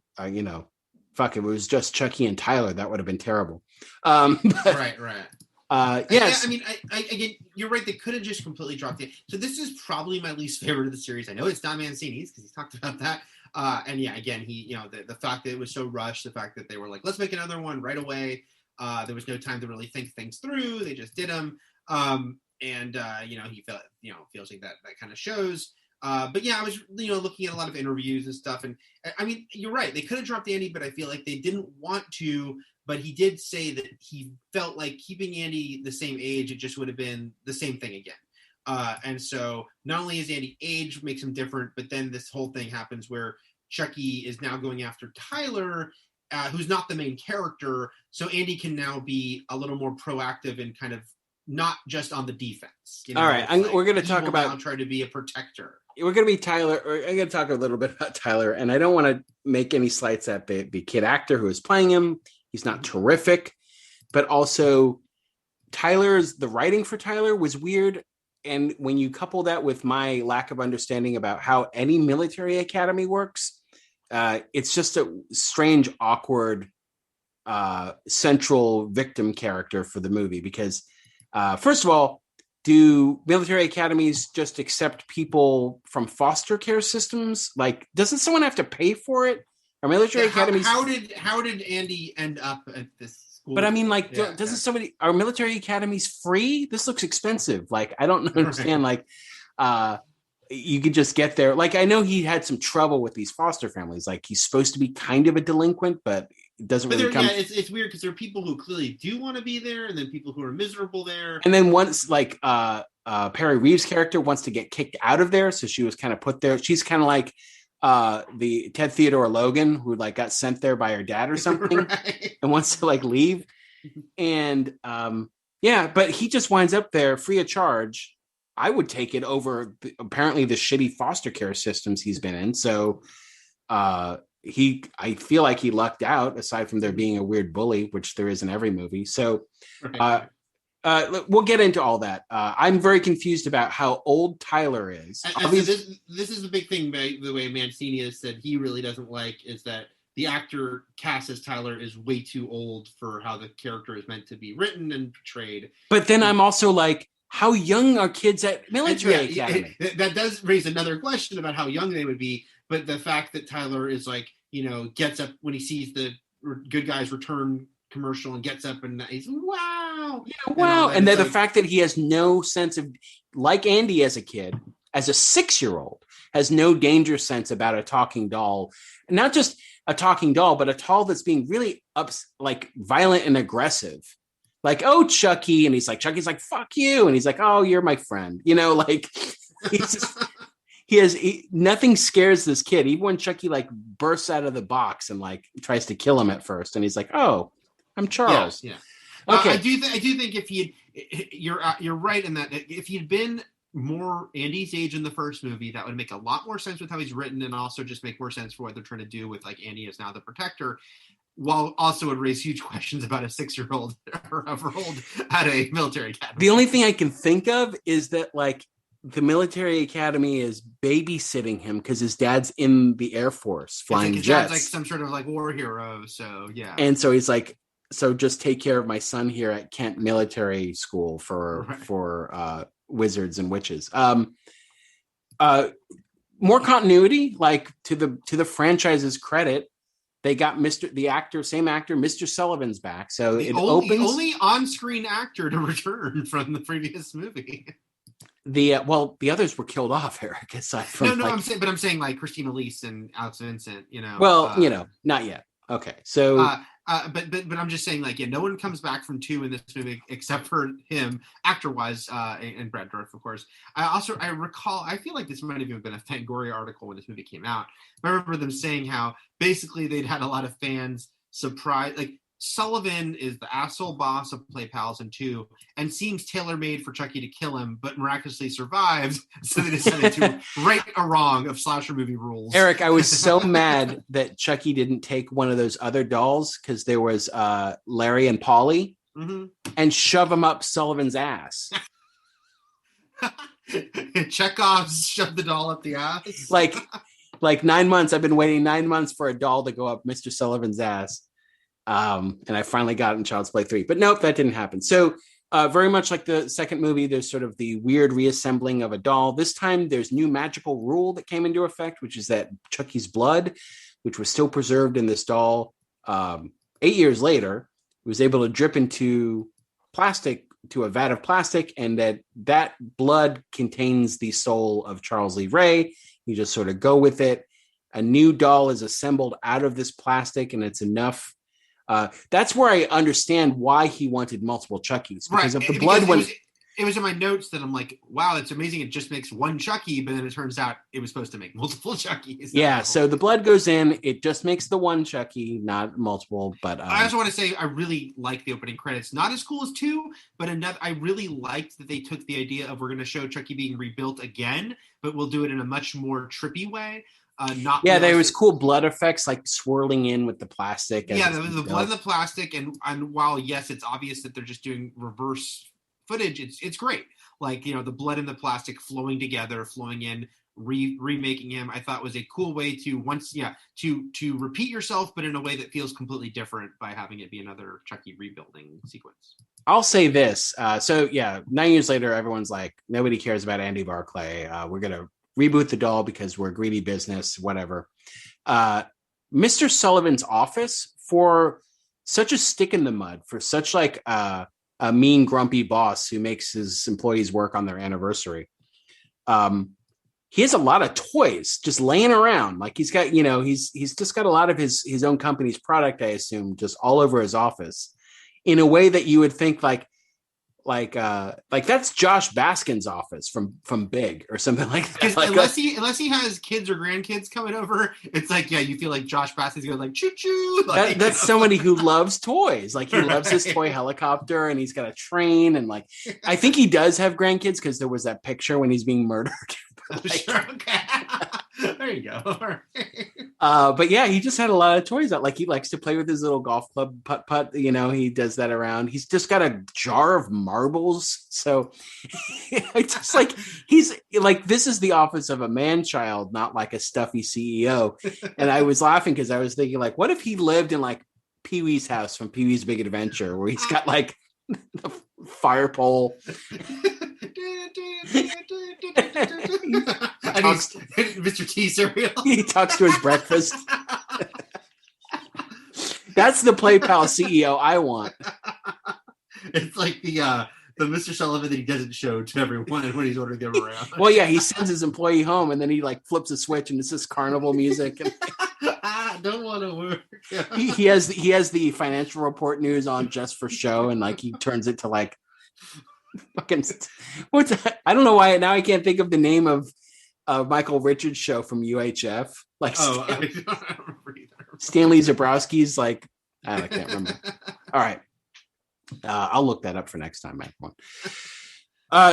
Speaker 2: fuck, if it was just Chucky and Tyler, that would have been terrible.
Speaker 4: Right.
Speaker 2: Yes.
Speaker 4: I mean, again, you're right. They could have just completely dropped it. So this is probably my least favorite of the series. I know it's not Mancini's because he's talked about that. And again, the fact that it was so rushed, the fact that they were like, let's make another one right away. There was no time to really think things through. They just did them. He felt, feels like that kind of shows. But I was, looking at a lot of interviews and stuff. And I mean, you're right. They could have dropped Andy, but I feel like they didn't want to. But he did say that he felt like keeping Andy the same age, it just would have been the same thing again. And so not only is Andy age makes him different, but then this whole thing happens where Chucky is now going after Tyler, who's not the main character. So Andy can now be a little more proactive and kind of not just on the defense.
Speaker 2: All right, we're going to talk about
Speaker 4: try to be a protector.
Speaker 2: We're going to be Tyler. I'm going to talk a little bit about Tyler, and I don't want to make any slights at the kid actor who is playing him. He's not terrific, but also the writing for Tyler was weird. And when you couple that with my lack of understanding about how any military academy works, it's just a strange, awkward central victim character for the movie. Because first of all, do military academies just accept people from foster care systems? Like, doesn't someone have to pay for it? Are military academies?
Speaker 4: How did Andy end up at this?
Speaker 2: But I mean, like, are military academies free? This looks expensive. Like, I don't understand. Right. Like, you could just get there. Like, I know he had some trouble with these foster families. Like, he's supposed to be kind of a delinquent, but it doesn't really come. Yeah,
Speaker 4: it's weird because there are people who clearly do want to be there, and then people who are miserable there.
Speaker 2: And then once, like, Perry Reeves' character wants to get kicked out of there, so she was kind of put there. She's kind of like the Ted Theodore Logan, who like got sent there by her dad or something, right. And wants to like leave. And but he just winds up there free of charge. I would take it over apparently the shitty foster care systems he's been in. So I feel like he lucked out, aside from there being a weird bully, which there is in every movie. So we'll get into all that. I'm very confused about how old Tyler is.
Speaker 4: This is the big thing, by the way, Mancini has said he really doesn't like, is that the actor cast as Tyler is way too old for how the character is meant to be written and portrayed.
Speaker 2: But then I'm also like, how young are kids at military academy?
Speaker 4: That does raise another question about how young they would be. But the fact that Tyler is like, gets up when he sees the Good Guys Return commercial and gets up and he's wow.
Speaker 2: Yeah, wow. And then the fact that he has no sense of, like Andy as a kid, as a 6-year-old, has no danger sense about a talking doll. Not just a talking doll, but a doll that's being really violent and aggressive. Like, oh, Chucky. And he's like, Chucky's like, fuck you. And he's like, oh, you're my friend. Like he's just, nothing scares this kid. Even when Chucky like bursts out of the box and like tries to kill him at first. And he's like, oh, I'm Charles.
Speaker 4: Yeah. Okay. I do think if you're right in that if he'd been more Andy's age in the first movie, that would make a lot more sense with how he's written, and also just make more sense for what they're trying to do with like Andy is now the protector. While also would raise huge questions about a 6-year-old or however old at a military academy.
Speaker 2: The only thing I can think of is that like the military academy is babysitting him because his dad's in the Air Force flying jets. Dad's
Speaker 4: like some sort of like war hero. So yeah.
Speaker 2: And so he's like, so just take care of my son here at Kent Military School for wizards and witches. More continuity, like to the franchise's credit. They got same actor, Mr. Sullivan's back. So the
Speaker 4: only on-screen actor to return from the previous movie.
Speaker 2: The others were killed off, Eric. Aside from
Speaker 4: I'm saying like Christina Leese and Alex Vincent.
Speaker 2: Not yet. Okay, so
Speaker 4: but I'm just saying like no one comes back from 2 in this movie except for him, actor-wise, and Brad Dourif, of course. I recall, I feel like this might have even been a Fangoria article when this movie came out. I remember them saying how basically they'd had a lot of fans surprised, like Sullivan is the asshole boss of Play Pals in 2 and seems tailor-made for Chucky to kill him, but miraculously survives. So they decided to right a wrong of slasher movie rules.
Speaker 2: Eric, I was so mad that Chucky didn't take one of those other dolls, because there was Larry and Polly, and shove them up Sullivan's ass.
Speaker 4: Chekhov's shoved the doll up the ass.
Speaker 2: Like 9 months. I've been waiting 9 months for a doll to go up Mr. Sullivan's ass. And I finally got it in Child's Play 3. But nope, that didn't happen. So very much like the second movie, there's sort of the weird reassembling of a doll. This time there's new magical rule that came into effect, which is that Chucky's blood, which was still preserved in this doll 8 years later, was able to drip into a vat of plastic, and that blood contains the soul of Charles Lee Ray. You just sort of go with it. A new doll is assembled out of this plastic, and it's enough. That's where I understand why he wanted multiple Chuckies, because of the blood.
Speaker 4: It was in my notes that I'm like, wow, it's amazing. It just makes one Chucky, but then it turns out it was supposed to make multiple Chuckies.
Speaker 2: Yeah, so the blood goes in. It just makes the one Chucky, not multiple. But
Speaker 4: I also want to say I really like the opening credits. Not as cool as 2, but I really liked that they took the idea of we're going to show Chucky being rebuilt again, but we'll do it in a much more trippy way.
Speaker 2: There was cool blood effects like swirling in with the plastic.
Speaker 4: Yeah, the blood in the plastic, and while yes, it's obvious that they're just doing reverse footage, it's great. Like, the blood and the plastic flowing together, flowing in, remaking him. I thought was a cool way to to repeat yourself, but in a way that feels completely different by having it be another Chucky rebuilding sequence.
Speaker 2: I'll say this. 9 years later, everyone's like, nobody cares about Andy Barclay. We're gonna reboot the doll because we're a greedy business, whatever. Mr. Sullivan's office, for such a stick in the mud, for such like a mean, grumpy boss who makes his employees work on their anniversary. He has a lot of toys just laying around. Like he's got, he's just got a lot of his own company's product, I assume, just all over his office in a way that you would think like that's Josh Baskin's office from Big or something like that. Like,
Speaker 4: unless he has kids or grandkids coming over, it's like, you feel like Josh Baskin's going like choo choo. Like,
Speaker 2: that's somebody who loves toys. Like he loves his toy helicopter, and he's got a train, and like I think he does have grandkids because there was that picture when he's being murdered.
Speaker 4: Sure, okay. There you go.
Speaker 2: But yeah, he just had a lot of toys out. Like he likes to play with his little golf club putt. He does that around. He's just got a jar of marbles. So it's just like he's like, this is the office of a man-child, not like a stuffy CEO. And I was laughing because I was thinking, like, what if he lived in like Pee-wee's house from Pee-wee's Big Adventure, where he's got like the fire pole.
Speaker 4: And he's Mr. T cereal.
Speaker 2: He talks to his breakfast. That's the PlayPal CEO I want.
Speaker 4: It's like the Mr. Sullivan that he doesn't show to everyone when he's ordering them around.
Speaker 2: Well, yeah, he sends his employee home, and then he like flips a switch, and it's this carnival music. And
Speaker 4: I don't want to work.
Speaker 2: he has the financial report news on just for show, and like he turns it to like fucking I don't know why now I can't think of the name of Michael Richards' show from UHF. Like
Speaker 4: I don't remember either.
Speaker 2: Stanley Zabrowski's like I can't remember. All right. I'll look that up for next time, Mike.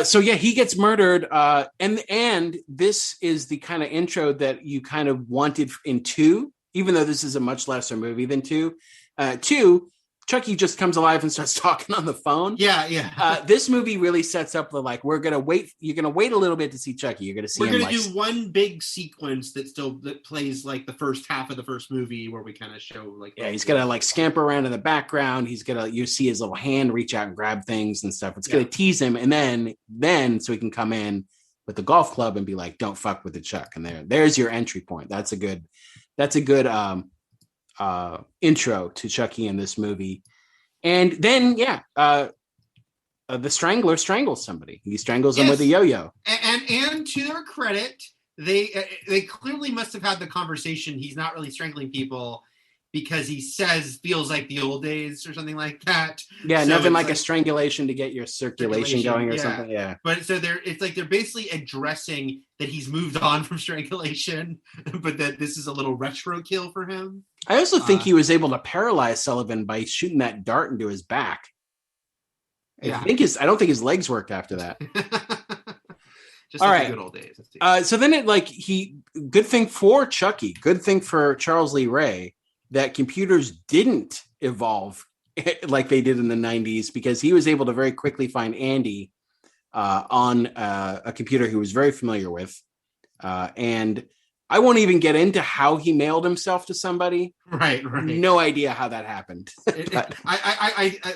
Speaker 2: So yeah, he gets murdered. And this is the kind of intro that you kind of wanted in 2, even though this is a much lesser movie than 2. 2, Chucky just comes alive and starts talking on the phone.
Speaker 4: Yeah.
Speaker 2: This movie really sets up the like, you're gonna wait a little bit to see Chucky. You're gonna see
Speaker 4: we're gonna do one big sequence that plays like the first half of the first movie where we kind of show like
Speaker 2: he's gonna like scamper around in the background. You see his little hand reach out and grab things and stuff. It's gonna tease him, and then so he can come in with the golf club and be like, don't fuck with the Chuck. And there's your entry point. That's a good intro to Chucky in this movie. And then the Strangler strangles somebody. He strangles them with a yo-yo.
Speaker 4: And to their credit, they clearly must have had the conversation. He's not really strangling people because he says feels like the old days or something like that.
Speaker 2: Yeah, so nothing like a strangulation to get your circulation going or something. Yeah.
Speaker 4: But so they're basically addressing that he's moved on from strangulation, but that this is a little retro kill for him.
Speaker 2: I also think he was able to paralyze Sullivan by shooting that dart into his back. I don't think his legs worked after that.
Speaker 4: Just all like right. The good old days.
Speaker 2: So then good thing for Chucky, good thing for Charles Lee Ray, that computers didn't evolve like they did in the 90s, because he was able to very quickly find Andy on a computer he was very familiar with. And I won't even get into how he mailed himself to somebody.
Speaker 4: Right.
Speaker 2: No idea how that happened.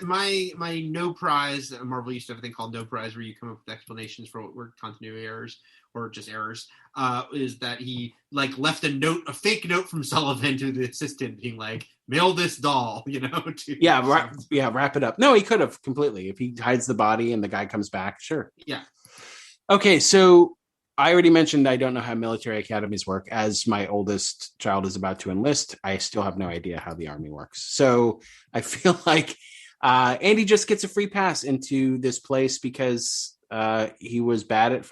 Speaker 4: My no prize, Marvel used to have a thing called no prize where you come up with explanations for what were continuity errors or just errors, is that he like left a fake note from Sullivan to the assistant being like, mail this doll,
Speaker 2: wrap it up. No, he could have completely, if he hides the body and the guy comes back. Sure.
Speaker 4: Yeah.
Speaker 2: Okay. So I already mentioned I don't know how military academies work. As my oldest child is about to enlist, I still have no idea how the Army works. So I feel like Andy just gets a free pass into this place because he was bad at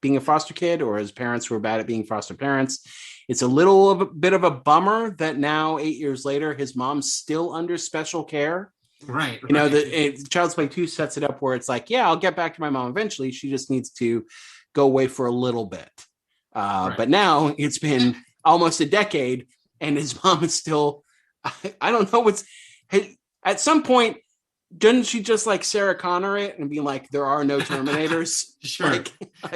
Speaker 2: being a foster kid, or his parents were bad at being foster parents. It's a bit of a bummer that now 8 years later, his mom's still under special care.
Speaker 4: Right.
Speaker 2: You know, the Child's Play 2 sets it up where it's like, yeah, I'll get back to my mom eventually. She just needs to go away for a little bit. But now it's been almost a decade and his mom is still, I don't know at some point, doesn't she just like Sarah Connor it and be like, there are no Terminators?
Speaker 4: Sure.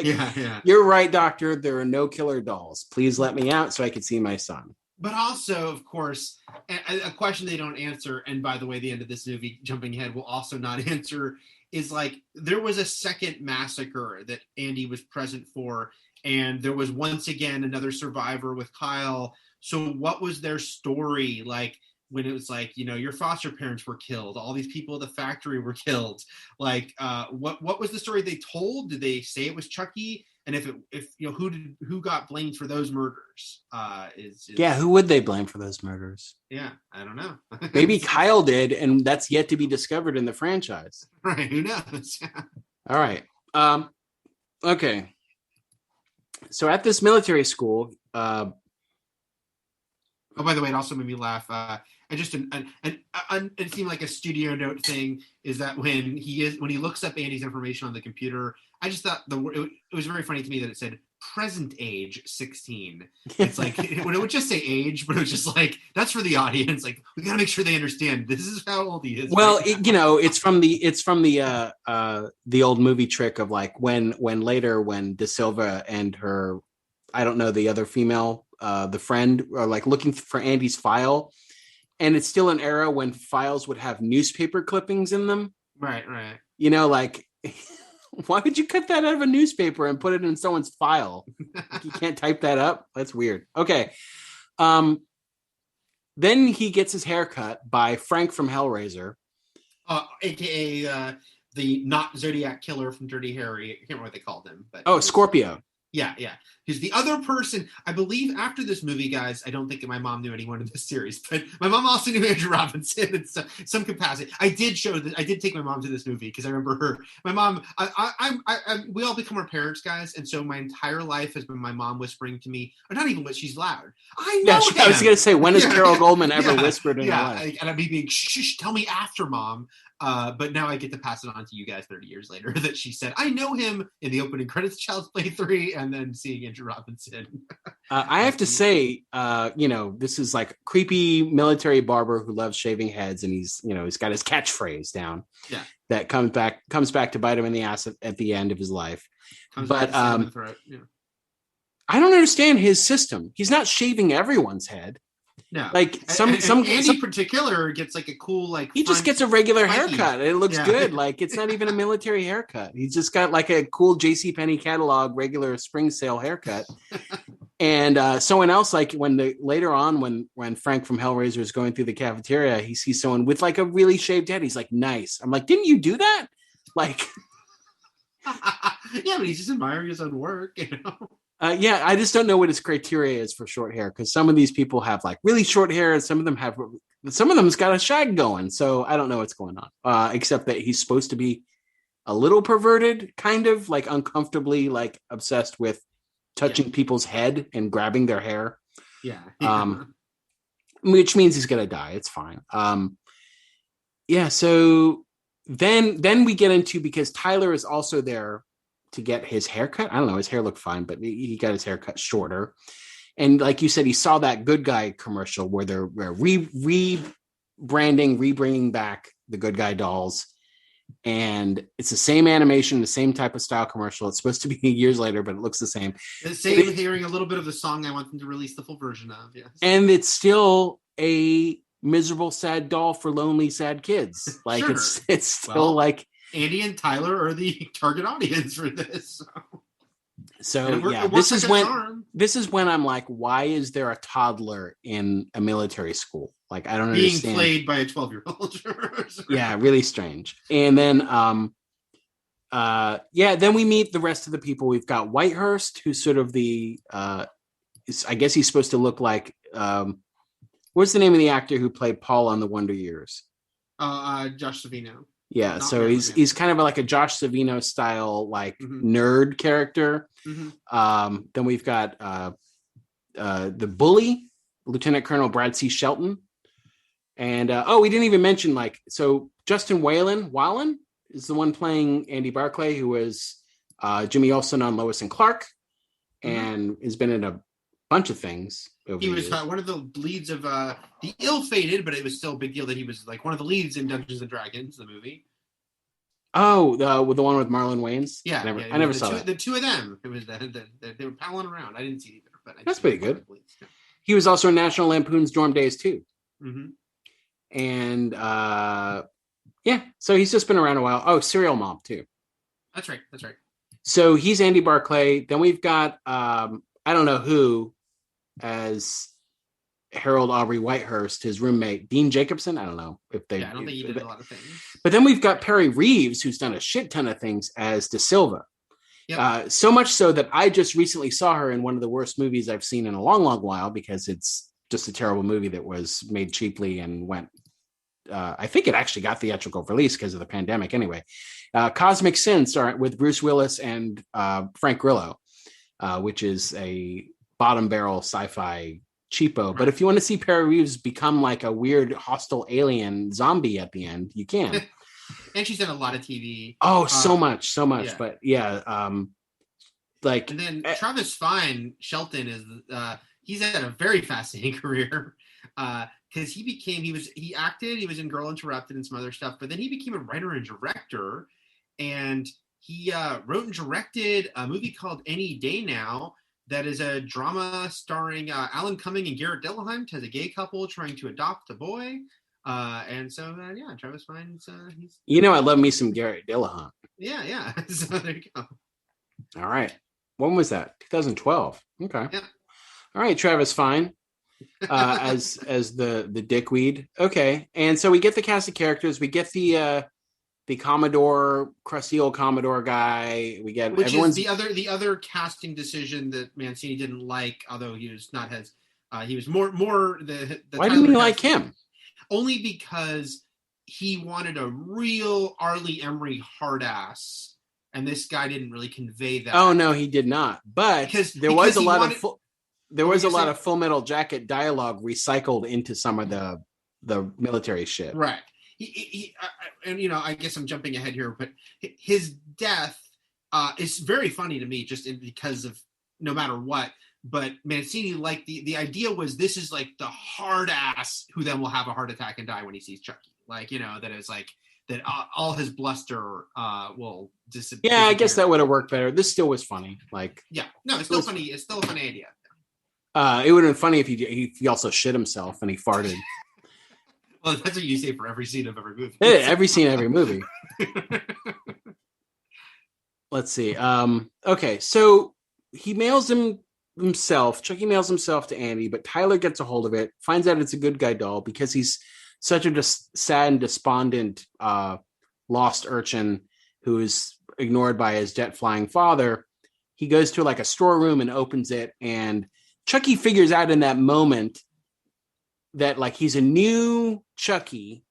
Speaker 4: Yeah.
Speaker 2: You're right, doctor. There are no killer dolls. Please let me out so I can see my son.
Speaker 4: But also, of course, a question they don't answer, and by the way, the end of this movie, jumping ahead, will also not answer, is like, there was a second massacre that Andy was present for, and there was once again another survivor with Kyle. So what was their story like when it was like, your foster parents were killed, all these people at the factory were killed? Like, what was the story they told? Did they say it was Chucky? And if who got blamed for those murders?
Speaker 2: Who would they blame for those murders?
Speaker 4: Yeah, I don't know.
Speaker 2: Maybe Kyle did, and that's yet to be discovered in the franchise.
Speaker 4: Right? Who knows?
Speaker 2: All right. Okay. So at this military school.
Speaker 4: Oh, by the way, it also made me laugh. It seemed like a studio note thing is that when he looks up Andy's information on the computer, I just thought it was very funny to me that it said present age 16. It's like when it would just say age, but it was just like, that's for the audience. Like, we got to make sure they understand this is how old he is.
Speaker 2: Well, it's from the old movie trick of like when later when De Silva and her, I don't know, the other female, the friend, are like looking for Andy's file. And it's still an era when files would have newspaper clippings in them.
Speaker 4: Right.
Speaker 2: Like, why would you cut that out of a newspaper and put it in someone's file? You can't type that up? That's weird. Okay. Then he gets his hair cut by Fank from Hellraiser.
Speaker 4: AKA the not Zodiac killer from Dirty Harry. I can't remember what they called him.
Speaker 2: Scorpio.
Speaker 4: Yeah. He's the other person, I believe, after this movie, guys. I don't think my mom knew anyone in this series, but my mom also knew Andrew Robinson in some capacity. I did take my mom to this movie because I remember my mom. We all become our parents, guys, and so my entire life has been my mom whispering to me, or not even, but she's loud. I know. Yeah,
Speaker 2: I was going to say, when has Carol Goldman ever whispered in her life?
Speaker 4: And I'd be being, shh, tell me after, Mom. But now I get to pass it on to you guys 30 years later that she said, I know him in the opening credits of Child's Play 3 and then seeing Andrew Robinson.
Speaker 2: I have to say, this is like creepy military barber who loves shaving heads, and he's got his catchphrase down.
Speaker 4: Yeah.
Speaker 2: That comes back to bite him in the ass at the end of his life. But
Speaker 4: I
Speaker 2: don't understand his system. He's not shaving everyone's head.
Speaker 4: No,
Speaker 2: like
Speaker 4: Andy in particular gets like a cool
Speaker 2: he just gets a regular haircut. It looks good. Like, it's not even a military haircut. He's just got like a cool JCPenney catalog regular spring sale haircut. And someone else, like later on when Fank from Hellraiser is going through the cafeteria, he sees someone with like a really shaved head. He's like, nice. I'm like, didn't you do that? Like,
Speaker 4: yeah, but he's just admiring his own work,
Speaker 2: I just don't know what his criteria is for short hair, because some of these people have like really short hair, and some of them's got a shag going. So I don't know what's going on, except that he's supposed to be a little perverted, kind of like uncomfortably like obsessed with touching people's head and grabbing their hair.
Speaker 4: Yeah.
Speaker 2: Which means he's gonna die. It's fine. So then we get into, because Tyler is also there to get his haircut. I don't know, his hair looked fine, but he got his hair cut shorter. And like you said, he saw that Good Guy commercial where they're rebringing back the Good Guy dolls. And it's the same animation, the same type of style commercial. It's supposed to be years later, but it looks the same.
Speaker 4: Hearing a little bit of the song I want them to release the full version of. Yes.
Speaker 2: And it's still a miserable, sad doll for lonely, sad kids. Like, sure. It's still like,
Speaker 4: Andy and Tyler are the target audience for this.
Speaker 2: So this is when I'm like, why is there a toddler in a military school? Like, I don't understand.
Speaker 4: Being played by a 12-year-old.
Speaker 2: Yeah, really strange. And then, then we meet the rest of the people. We've got Whitehurst, who's sort of the, I guess he's supposed to look like, what's the name of the actor who played Paul on The Wonder Years?
Speaker 4: Josh Savino.
Speaker 2: Yeah, so he's kind of like a Josh Savino style nerd character. Then we've got the bully, Lieutenant Colonel Brad C. Shelton. And we didn't even mention Justin Whalen is the one playing Andy Barclay, who was Jimmy Olsen on Lois and Clark, and has been in a bunch of things.
Speaker 4: He was one of the leads of the ill-fated, but it was still a big deal that he was one of the leads in Dungeons and Dragons, the movie.
Speaker 2: Oh, the one with Marlon Wayans.
Speaker 4: Yeah,
Speaker 2: I never saw
Speaker 4: that. The two of them. It was they were palling around. I didn't see it either, but
Speaker 2: that's pretty good. Yeah. He was also in National Lampoon's Dorm Days too. And so he's just been around a while. Oh, Serial Mom too.
Speaker 4: That's right.
Speaker 2: So he's Andy Barclay. Then we've got I don't know who as Harold Aubrey Whitehurst, his roommate, Dean Jacobson. I don't know if they.
Speaker 4: Yeah, I don't think he did a lot of things.
Speaker 2: But then we've got Perry Reeves, who's done a shit ton of things as De Silva. Yep. So much so that I just recently saw her in one of the worst movies I've seen in a long, long while, because it's just a terrible movie that was made cheaply and went. I think it actually got theatrical release because of the pandemic. Anyway, Cosmic Sin, starring with Bruce Willis and Frank Grillo, which is a bottom barrel sci-fi cheapo. But if you want to see Perry Reeves become like a weird hostile alien zombie at the end, you can.
Speaker 4: And she's done a lot of TV.
Speaker 2: Oh, so much. Yeah. But
Speaker 4: and then Travis Fiennes, Shelton, is he's had a very fascinating career. Because he acted, he was in Girl Interrupted and some other stuff, but then he became a writer and director, and he wrote and directed a movie called Any Day Now that is a drama starring Alan Cumming and Garrett Dillahunt as a gay couple trying to adopt a boy. And so, Travis Fiennes, he's...
Speaker 2: I love me some Garrett Dillahunt.
Speaker 4: Yeah. So there you go.
Speaker 2: All right. When was that? 2012. Okay.
Speaker 4: Yeah.
Speaker 2: All right, Travis Fiennes. As the dickweed. Okay. And so we get the cast of characters. We get the Commodore, crusty old Commodore guy. We get
Speaker 4: is the other casting decision that Mancini didn't like, although he was not he was more the
Speaker 2: Why didn't you like him?
Speaker 4: Only because he wanted a real Arlie Emery hard ass, and this guy didn't really convey that.
Speaker 2: Oh no, he did not. But there was a lot of Full Metal Jacket dialogue recycled into some of the military shit.
Speaker 4: Right. And I guess I'm jumping ahead here, but his death is very funny to me, just because of no matter what. But Mancini, the idea was, this is like the hard ass who then will have a heart attack and die when he sees Chucky. That it's like that all his bluster will disappear.
Speaker 2: Yeah, I guess that would have worked better. This still was funny.
Speaker 4: It's still funny. It's still a funny idea.
Speaker 2: It would have been funny if he also shit himself and he farted.
Speaker 4: Well, that's what you say for every scene of every movie.
Speaker 2: Yeah, every scene, every movie. Let's see. Okay, so he mails himself. Chucky mails himself to Andy, but Tyler gets a hold of it, finds out it's a good guy doll because he's such a sad and despondent lost urchin who is ignored by his jet-flying father. He goes to a storeroom and opens it, and Chucky figures out in that moment that he's a new Chucky,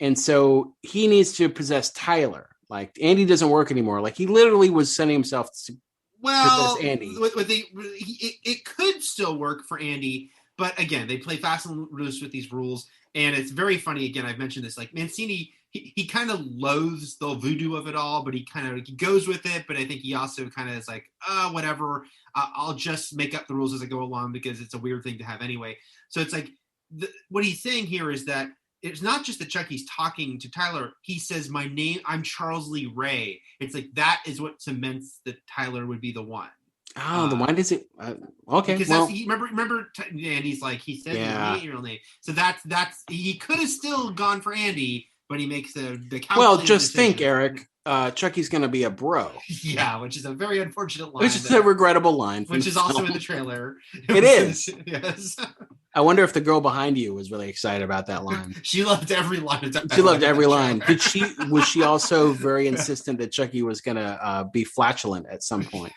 Speaker 2: and so he needs to possess Tyler. Andy doesn't work anymore. He literally was sending himself to possess Andy.
Speaker 4: It could still work for Andy, but again, they play fast and loose with these rules, and it's very funny. Again, I've mentioned this. Mancini, he kind of loathes the voodoo of it all, but he goes with it. But I think he also kind of is whatever. I'll just make up the rules as I go along because it's a weird thing to have anyway. So it's what he's saying here is that it's not just that Chucky's talking to Tyler. He says, "My name, I'm Charles Lee Ray." It's that is what cements that Tyler would be the one.
Speaker 2: Oh, the one is it? Okay.
Speaker 4: Because remember, Andy's he said his real name. So that's he could have still gone for Andy, but he makes the
Speaker 2: well. Just decision. Think, Eric. Chucky's going to be a bro.
Speaker 4: Yeah, which is a very unfortunate line.
Speaker 2: Which is a regrettable line.
Speaker 4: Which is also in the trailer.
Speaker 2: It is.
Speaker 4: Yes.
Speaker 2: I wonder if the girl behind you was really excited about that line.
Speaker 4: She loved every line.
Speaker 2: She loved every line. Was she also very insistent that Chucky was going to be flatulent at some point?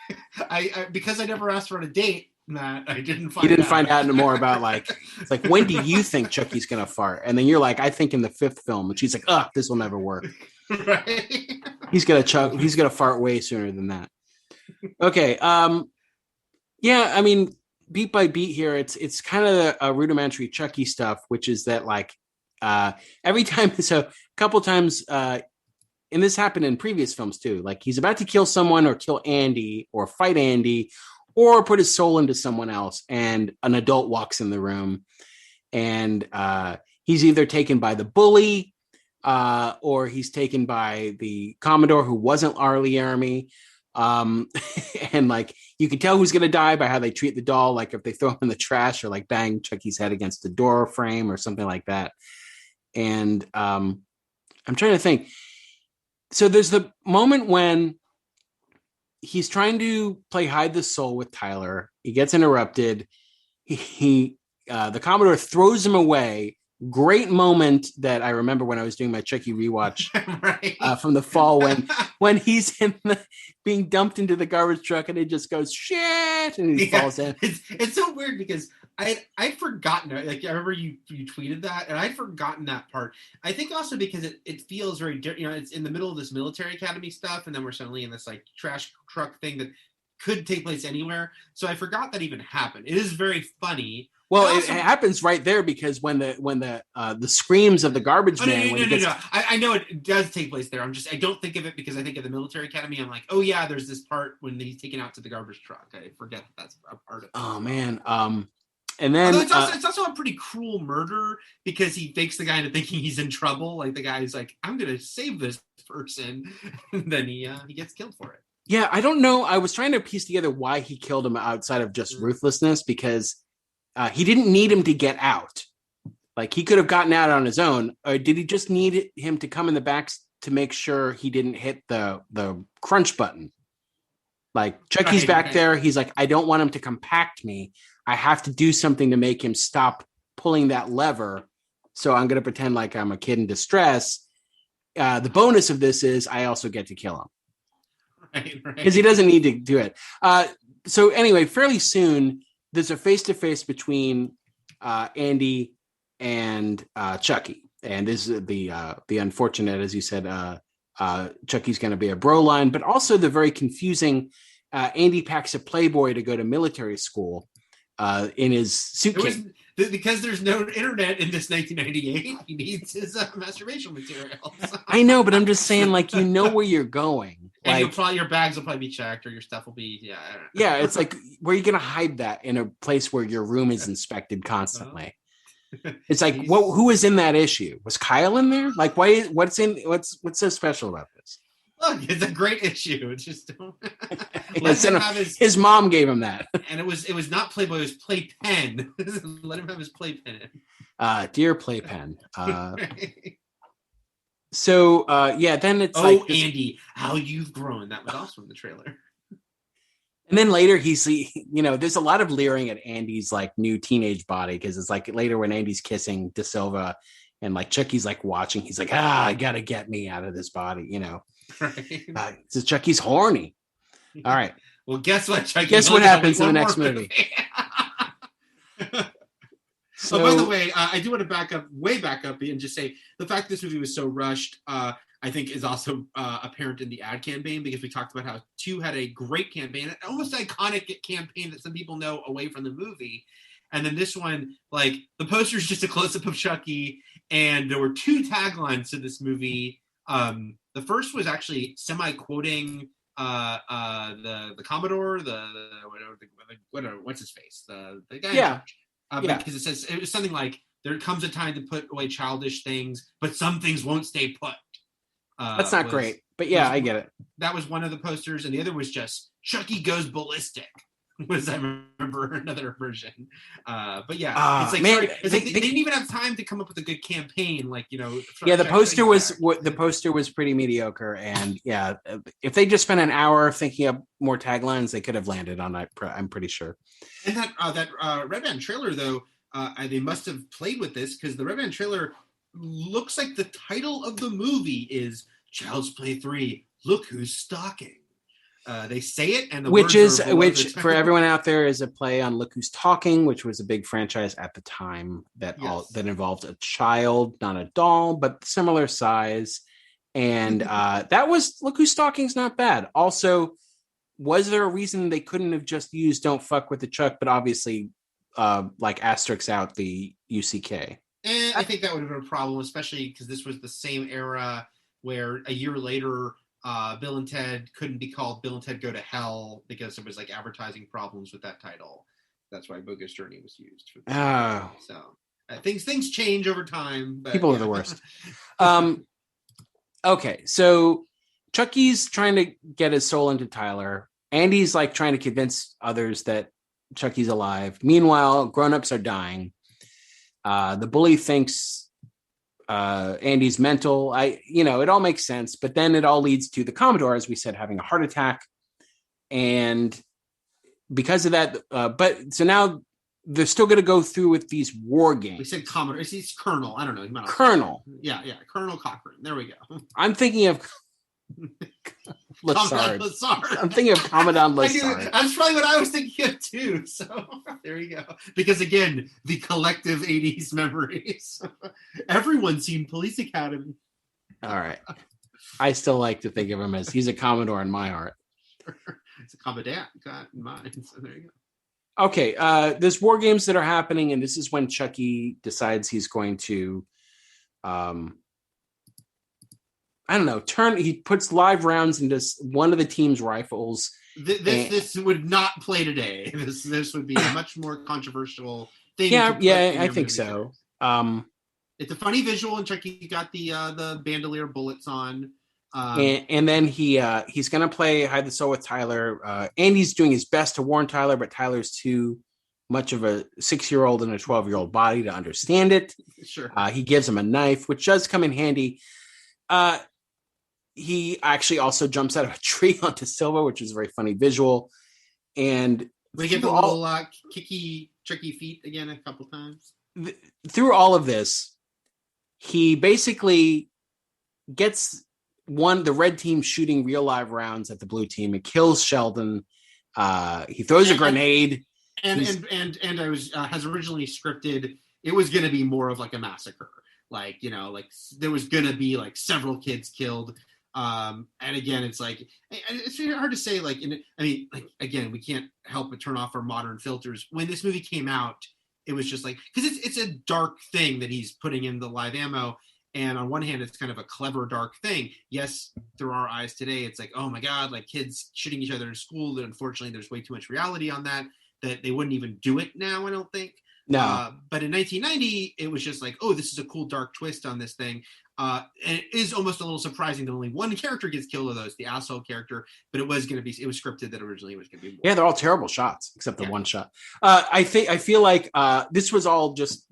Speaker 4: Because I never asked her on a date, Matt. I didn't find.
Speaker 2: You didn't find out more about like it's like when do you think Chucky's gonna fart? And then you're like, I think in the 5th film, and she's like, ugh, this will never work.
Speaker 4: Right.
Speaker 2: He's gonna fart way sooner than that. Okay. Yeah, I mean, beat by beat here, it's kind of a rudimentary Chucky stuff, which is that like every time, so a couple times, and this happened in previous films too, like he's about to kill someone or kill Andy or fight Andy or put his soul into someone else, and an adult walks in the room, and he's either taken by the bully or he's taken by the Commodore who wasn't R. Lee Ermey. And like you can tell who's gonna die by how they treat the doll, like if they throw him in the trash or like bang Chucky's head against the door frame or something like that. And I'm trying to think. So there's the moment when he's trying to play hide the soul with Tyler. He gets interrupted. The Commodore throws him away. Great moment that I remember when I was doing my Chucky rewatch
Speaker 4: Right.
Speaker 2: from the fall when he's being dumped into the garbage truck and it just goes shit and he falls in.
Speaker 4: It's so weird because I'd forgotten it. Like I remember you tweeted that and I'd forgotten that part. I think also because it feels very different. You know, it's in the middle of this military academy stuff, and then we're suddenly in this like trash truck thing that could take place anywhere. So I forgot that even happened. It is very funny.
Speaker 2: Well, also, it happens right there because when the screams of the garbage man.
Speaker 4: No. I know it does take place there. I don't think of it because I think of the military academy. I'm like, oh yeah, there's this part when he's taken out to the garbage truck. I forget that's a part of it.
Speaker 2: Oh man. And then
Speaker 4: it's also a pretty cruel murder because he fakes the guy into thinking he's in trouble. Like the guy's like, I'm gonna save this person, and then he gets killed for it.
Speaker 2: Yeah, I don't know. I was trying to piece together why he killed him outside of just ruthlessness because. He didn't need him to get out. Like he could have gotten out on his own. Or did he just need him to come in the back to make sure he didn't hit the crunch button? Like Chucky's back there. He's like, I don't want him to compact me. I have to do something to make him stop pulling that lever. So I'm going to pretend like I'm a kid in distress. The bonus of this is I also get to kill him.
Speaker 4: Right.
Speaker 2: Because he doesn't need to do it. So anyway, fairly soon, there's a face-to-face between Andy and Chucky. And this is the unfortunate, as you said, Chucky's going to be a bro line, but also the very confusing Andy packs a Playboy to go to military school in his suitcase.
Speaker 4: Because there's no internet in this 1998, he needs his masturbation materials.
Speaker 2: I know, but I'm just saying, like, you know where you're going.
Speaker 4: And your bags will probably be checked, or your stuff will be,
Speaker 2: Yeah, it's like, where are you going to hide that in a place where your room is inspected constantly? It's like, who was in that issue? Was Kyle in there? Like, what's so special about this?
Speaker 4: Look, it's a great issue. It's just
Speaker 2: his mom gave him that,
Speaker 4: and it was not Playboy. It was Playpen. Let him have his Playpen.
Speaker 2: Dear Playpen. So then it's like
Speaker 4: Andy, how you've grown. That was also in the trailer.
Speaker 2: And then later there's a lot of leering at Andy's like new teenage body because it's like later when Andy's kissing De Silva and like Chucky's like watching, he's like, I gotta get me out of this body, Right. So Chucky's horny. All right.
Speaker 4: Well, guess what, Chucky?
Speaker 2: Guess what happens in the next movie?
Speaker 4: So, by the way, I do want to back up and just say the fact this movie was so rushed, I think is also apparent in the ad campaign because we talked about how 2 had a great campaign, an almost iconic campaign that some people know away from the movie. And then this one, like the poster is just a close-up of Chucky, and there were 2 taglines to this movie. The first was actually semi-quoting the Commodore, what's his face, the guy.
Speaker 2: Yeah.
Speaker 4: Because it was something like, there comes a time to put away childish things, but some things won't stay put.
Speaker 2: That's not great, but yeah, I get it.
Speaker 4: That was one of the posters, and the other was just Chucky goes ballistic. Was I remember another version? But yeah, it's like,
Speaker 2: man,
Speaker 4: they didn't even have time to come up with a good campaign, like
Speaker 2: the poster was pretty mediocre, and yeah, if they just spent an hour thinking up more taglines, they could have landed on it. I'm pretty sure.
Speaker 4: And that Red Band trailer, though, they must have played with this because the Red Band trailer looks like the title of the movie is Child's Play 3. Look who's stalking. they say it, and the
Speaker 2: which
Speaker 4: words
Speaker 2: which for everyone out there is a play on Look Who's Talking, which was a big franchise at the time that involved a child, not a doll, but similar size. And that was Look Who's Talking's not bad. Also, was there a reason they couldn't have just used "Don't Fuck with the Chuck," but obviously like asterisk out the UCK?
Speaker 4: And I think that would have been a problem, especially because this was the same era where a year later, Bill and Ted couldn't be called Bill and Ted Go to Hell because there was like advertising problems with that title. That's why Bogus Journey was used. For this so things change over time. But,
Speaker 2: people are the worst. Okay, so Chucky's trying to get his soul into Tyler. Andy's like trying to convince others that Chucky's alive. Meanwhile, grown-ups are dying. The bully thinks Andy's mental. It all makes sense, but then it all leads to the Commodore, as we said, having a heart attack. And because of that, so now they're still going to go through with these war games.
Speaker 4: We said Commodore. It's Colonel. I don't know.
Speaker 2: Colonel.
Speaker 4: Yeah. Colonel Cochran. There we go.
Speaker 2: I'm thinking of Lassard. I'm thinking of Commandant Lassard.
Speaker 4: That's probably what I was thinking of too. So there you go. Because again, the collective 80s memories. Everyone's seen Police Academy.
Speaker 2: All right. I still like to think of him as he's a Commodore in my heart.
Speaker 4: It's a Commandant in mine. So there you go.
Speaker 2: Okay, there's war games that are happening, and this is when Chucky decides he's going to, he puts live rounds into one of the team's rifles.
Speaker 4: This would not play today. This would be a much more controversial thing.
Speaker 2: Yeah, I think so.
Speaker 4: It's a funny visual, and Chucky got the bandolier bullets on.
Speaker 2: And then he's going to play Hide the Soul with Tyler. Andy's doing his best to warn Tyler, but Tyler's too much of a 6-year-old and a 12-year-old body to understand it.
Speaker 4: Sure.
Speaker 2: He gives him a knife, which does come in handy. He actually also jumps out of a tree onto Silva, which is a very funny visual. And
Speaker 4: we get the little kicky, tricky feet again a couple times.
Speaker 2: Through all of this, he basically gets the red team shooting real live rounds at the blue team. It kills Sheldon. He throws a grenade.
Speaker 4: And I was has originally scripted. It was going to be more of like a massacre. Like there was going to be like several kids killed. And again, it's like it's really hard to say. Again, we can't help but turn off our modern filters. When this movie came out, it was just like because it's a dark thing that he's putting in the live ammo. And on one hand, it's kind of a clever, dark thing. Yes, through our eyes today, it's like, oh my God, like kids shooting each other in school. That unfortunately, there's way too much reality on that they wouldn't even do it now, I don't think.
Speaker 2: No.
Speaker 4: But in 1990, it was just like, oh, this is a cool, dark twist on this thing. And it is almost a little surprising that only one character gets killed, although it's the asshole character. But it was scripted that originally it was going to be more.
Speaker 2: Yeah, they're all terrible shots, except the one shot. I feel like this was all just,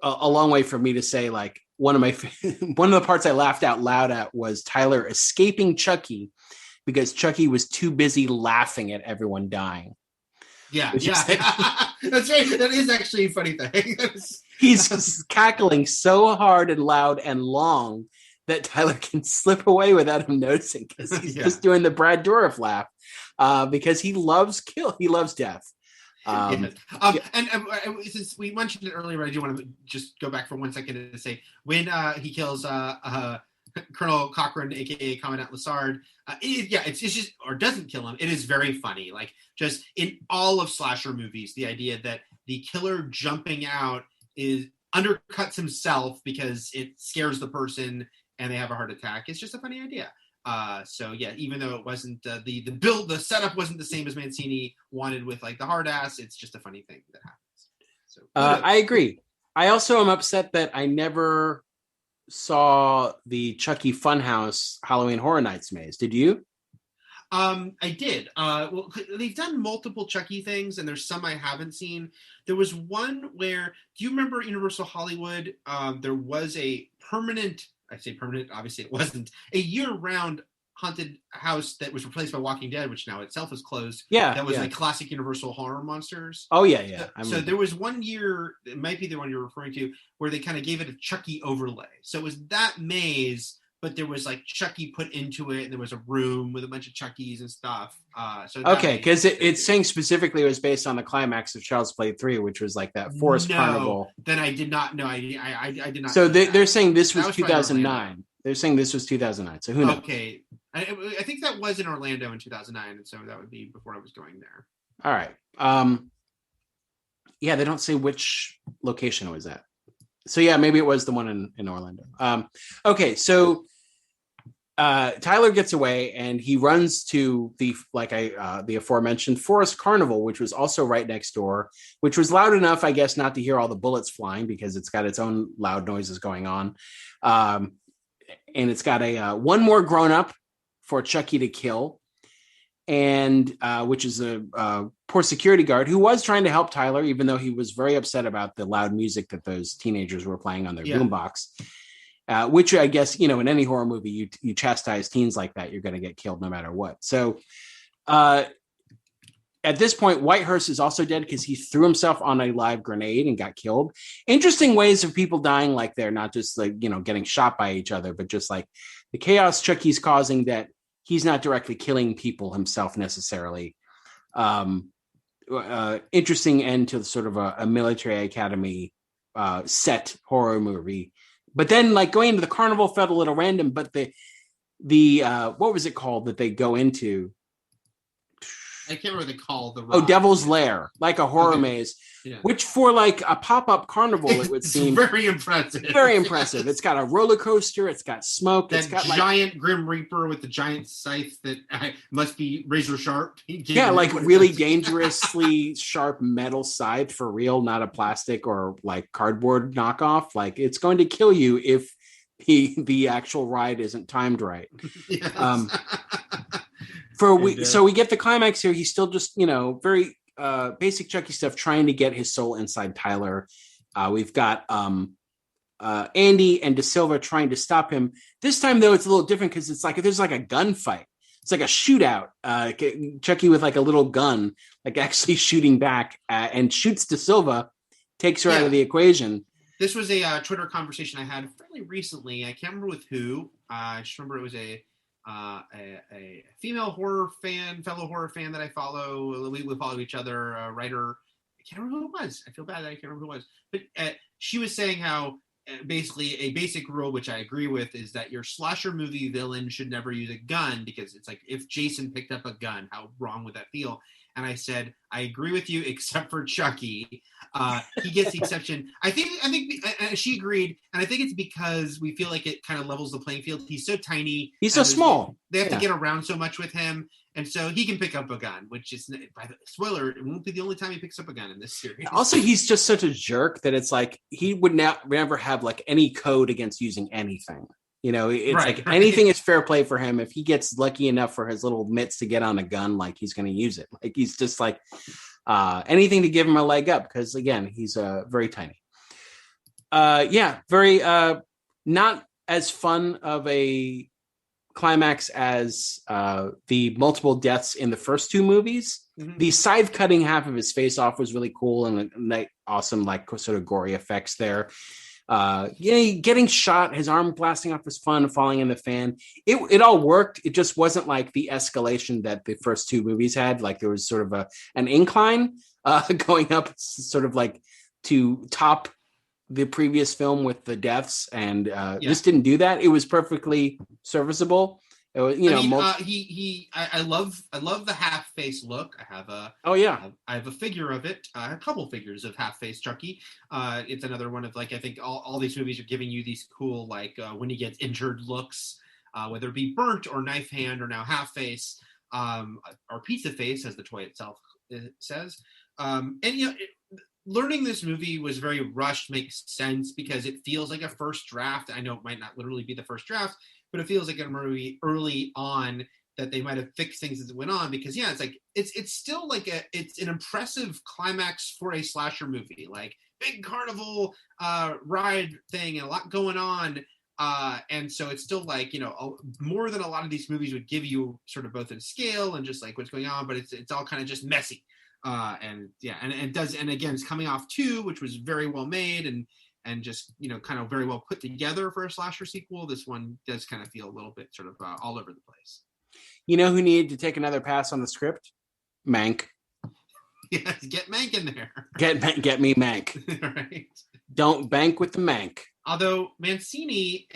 Speaker 2: a long way for me to say, like, one of the parts I laughed out loud at was Tyler escaping Chucky because Chucky was too busy laughing at everyone dying.
Speaker 4: Yeah. That's right. That is actually a funny thing.
Speaker 2: He's cackling so hard and loud and long that Tyler can slip away without him noticing because he's just doing the Brad Dourif laugh because he loves death.
Speaker 4: And since we mentioned it earlier, I do want to just go back for 1 second to say when he kills Colonel Cochran, aka Commandant Lassard, it's just or doesn't kill him. It is very funny. Like just in all of slasher movies, the idea that the killer jumping out undercuts himself because it scares the person and they have a heart attack. It's just a funny idea. Even though it wasn't the setup wasn't the same as Mancini wanted with like the hard ass, it's just a funny thing that happens. So
Speaker 2: I agree. I also am upset that I never saw the Chucky Funhouse Halloween Horror Nights maze. Did you?
Speaker 4: I did. Well, they've done multiple Chucky things, and there's some I haven't seen. There was one where, do you remember at Universal Hollywood? There was a permanent. I say permanent, obviously it wasn't, a year-round haunted house that was replaced by Walking Dead, which now itself is closed.
Speaker 2: Yeah.
Speaker 4: That was like classic Universal horror monsters.
Speaker 2: Oh, yeah.
Speaker 4: So there was one year, it might be the one you're referring to, where they kind of gave it a Chucky overlay. So it was that maze, but there was like Chucky put into it, and there was a room with a bunch of Chuckies and stuff. So
Speaker 2: okay, because it's saying specifically it was based on the climax of Child's Play 3, which was like that forest carnival.
Speaker 4: Then I did not know. I did not.
Speaker 2: So they're saying this was 2009. They're saying this was 2009. So who knows?
Speaker 4: Okay, I think that was in Orlando in 2009, and so that would be before I was going there.
Speaker 2: All right. Yeah, they don't say which location it was at. So yeah, maybe it was the one in Orlando. Okay, so Tyler gets away and he runs to the aforementioned Forest Carnival, which was also right next door, which was loud enough, I guess, not to hear all the bullets flying because it's got its own loud noises going on. And it's got a one more grown up for Chucky to kill, and which is a poor security guard who was trying to help Tyler, even though he was very upset about the loud music that those teenagers were playing on their boombox. Which I guess, in any horror movie, you chastise teens like that, you're going to get killed no matter what. So at this point, Whitehurst is also dead because he threw himself on a live grenade and got killed. Interesting ways of people dying like they're not just like, getting shot by each other, but just like the chaos Chucky's causing that he's not directly killing people himself necessarily. Interesting end to sort of a military academy set horror movie. But then, like, going into the carnival felt a little random. But the what was it called that they go into?
Speaker 4: I can't remember what they call the ride.
Speaker 2: Devil's Lair, like a horror maze, which for like a pop-up carnival, it would seem
Speaker 4: very impressive.
Speaker 2: Very impressive. It's got a roller coaster. It's got smoke.
Speaker 4: That
Speaker 2: it's got
Speaker 4: giant Grim Reaper with the giant scythe that must be razor sharp.
Speaker 2: Yeah, like really dangerously sharp metal scythe for real, not a plastic or like cardboard knockoff. Like it's going to kill you if the actual ride isn't timed right.
Speaker 4: Yes.
Speaker 2: So we get the climax here. He's still just, very basic Chucky stuff, trying to get his soul inside Tyler. We've got Andy and De Silva trying to stop him. This time, though, it's a little different because it's like there's like a gunfight. It's like a shootout. Chucky with like a little gun, like actually shooting back and shoots De Silva, takes her out of the equation.
Speaker 4: This was a Twitter conversation I had fairly recently. I can't remember with who. I just remember it was a female horror fan, fellow horror fan that I follow. We follow each other, a writer. I can't remember who it was. I feel bad that I can't remember who it was. But she was saying how basically a basic rule, which I agree with, is that your slasher movie villain should never use a gun because it's like if Jason picked up a gun, how wrong would that feel? And I said, I agree with you, except for Chucky. He gets the exception. I think she agreed, and I think it's because we feel like it kind of levels the playing field. He's so tiny.
Speaker 2: He's so small.
Speaker 4: They have to get around so much with him, and so he can pick up a gun, which is, by the spoiler, it won't be the only time he picks up a gun in this series.
Speaker 2: Also, he's just such a jerk that it's like he would never have like any code against using anything. It's anything is fair play for him. If he gets lucky enough for his little mitts to get on a gun, like he's going to use it. Like he's just like anything to give him a leg up because again, he's very tiny. Very not as fun of a climax as the multiple deaths in the first two movies. Mm-hmm. The scythe cutting half of his face off was really cool and like awesome, like sort of gory effects there. Getting shot, his arm blasting off was fun, falling in the fan. It all worked. It just wasn't like the escalation that the first two movies had. Like there was sort of an incline going up, sort of like to top the previous film with the deaths, and this didn't do that. It was perfectly serviceable. It was,
Speaker 4: I love the half face look. I have a figure of it. A couple figures of half face Chucky. It's another one of like I think all these movies are giving you these cool like when he gets injured looks, whether it be burnt or knife hand or now half face, or pizza face as the toy itself says. Learning this movie was very rushed. Makes sense because it feels like a first draft. I know it might not literally be the first draft, but it feels like a movie early on that they might have fixed things as it went on because it's like it's still like it's an impressive climax for a slasher movie, like big carnival ride thing and a lot going on, and so it's still like more than a lot of these movies would give you sort of both in scale and just like what's going on, but it's all kind of just messy, and again it's coming off 2, which was very well made, and and just, kind of very well put together for a slasher sequel. This one does kind of feel a little bit sort of all over the place.
Speaker 2: You know who needed to take another pass on the script? Mank.
Speaker 4: Yes, get Mank in there.
Speaker 2: Get me Mank.
Speaker 4: Right.
Speaker 2: Don't bank with the Mank.
Speaker 4: Although Mancini,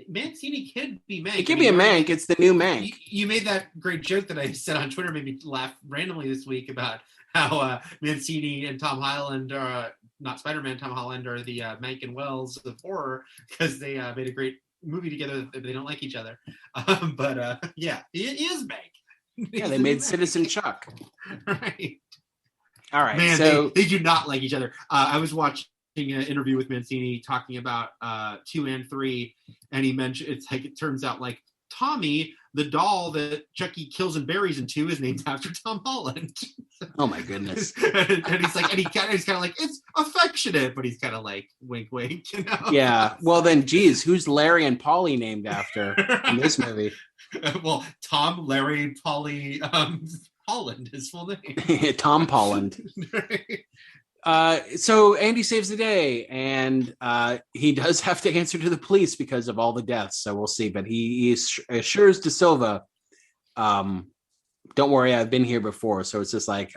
Speaker 4: Mancini could be Mank.
Speaker 2: It could be a Mank. It's the new Mank.
Speaker 4: You made that great joke that I said on Twitter, made me laugh randomly this week about how Mancini and Tom Holland are not Spider-Man. Tom Holland are the Mank and Wells of horror because they made a great movie together. They don't like each other, but yeah, it is Mank.
Speaker 2: Yeah, they made Citizen Chuck.
Speaker 4: Right.
Speaker 2: All right.
Speaker 4: Man,
Speaker 2: so
Speaker 4: they do not like each other. I was watching an interview with Mancini talking about 2 and 3, and he mentioned it turns out like Tommy, the doll that Chucky kills and buries in 2, is named after Tom Holland.
Speaker 2: Oh my goodness.
Speaker 4: and he's like, and he's kind of like, it's affectionate, but he's kind of like wink wink,
Speaker 2: Yeah. Well then, geez, who's Larry and Polly named after in this movie?
Speaker 4: Well, Tom, Larry, Polly, Holland, his full name.
Speaker 2: Tom Holland. So Andy saves the day, and he does have to answer to the police because of all the deaths. So we'll see. But he assures De Silva, "Don't worry, I've been here before." So it's just like,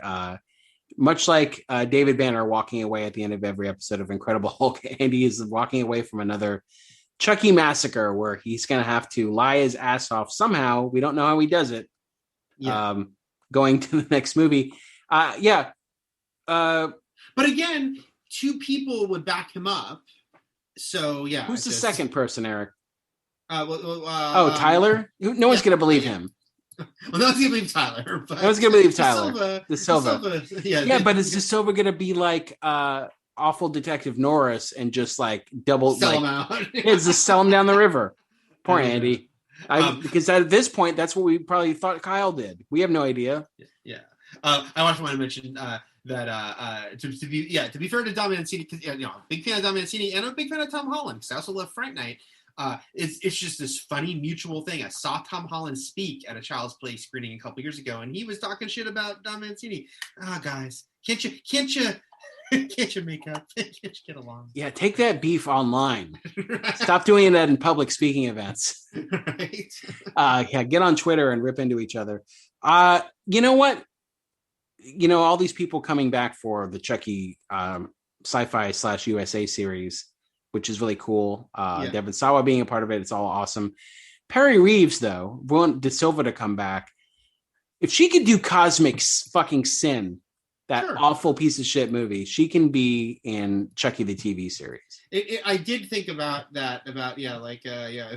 Speaker 2: much like David Banner walking away at the end of every episode of Incredible Hulk, Andy is walking away from another Chucky massacre where he's going to have to lie his ass off somehow. We don't know how he does it.
Speaker 4: Yeah.
Speaker 2: Going to the next movie. Yeah.
Speaker 4: But again, 2 people would back him up. So, yeah.
Speaker 2: Who's the second person, Eric?
Speaker 4: Tyler?
Speaker 2: No one's going to believe him.
Speaker 4: Well, no one's going to believe Tyler.
Speaker 2: No one's going to believe Tyler. De Silva.
Speaker 4: Yeah,
Speaker 2: but is De Silva going to be like awful Detective Norris and just like double
Speaker 4: sell him out?
Speaker 2: It's just sell him down the river. Poor Andy. Because at this point, that's what we probably thought Kyle did. We have no idea.
Speaker 4: Yeah. I also want to mention that to be fair to Dom Mancini, because big fan of Dom Mancini and I'm a big fan of Tom Holland because I also love Fright Night. It's just this funny mutual thing. I saw Tom Holland speak at a Child's Play screening a couple years ago, and he was talking shit about Dom Mancini. Guys, can't you make up? Can't you get along?
Speaker 2: Yeah, take that beef online.
Speaker 4: Right.
Speaker 2: Stop doing that in public speaking events.
Speaker 4: Right.
Speaker 2: Yeah, get on Twitter and rip into each other. You know what? All these people coming back for the Chucky sci-fi / USA series, which is really cool. Devin Sawa being a part of it, it's all awesome. Perry Reeves, though, want De Silva to come back. If she could do Cosmic fucking Sin, that awful piece of shit movie, she can be in Chucky the TV series.
Speaker 4: I did think about that.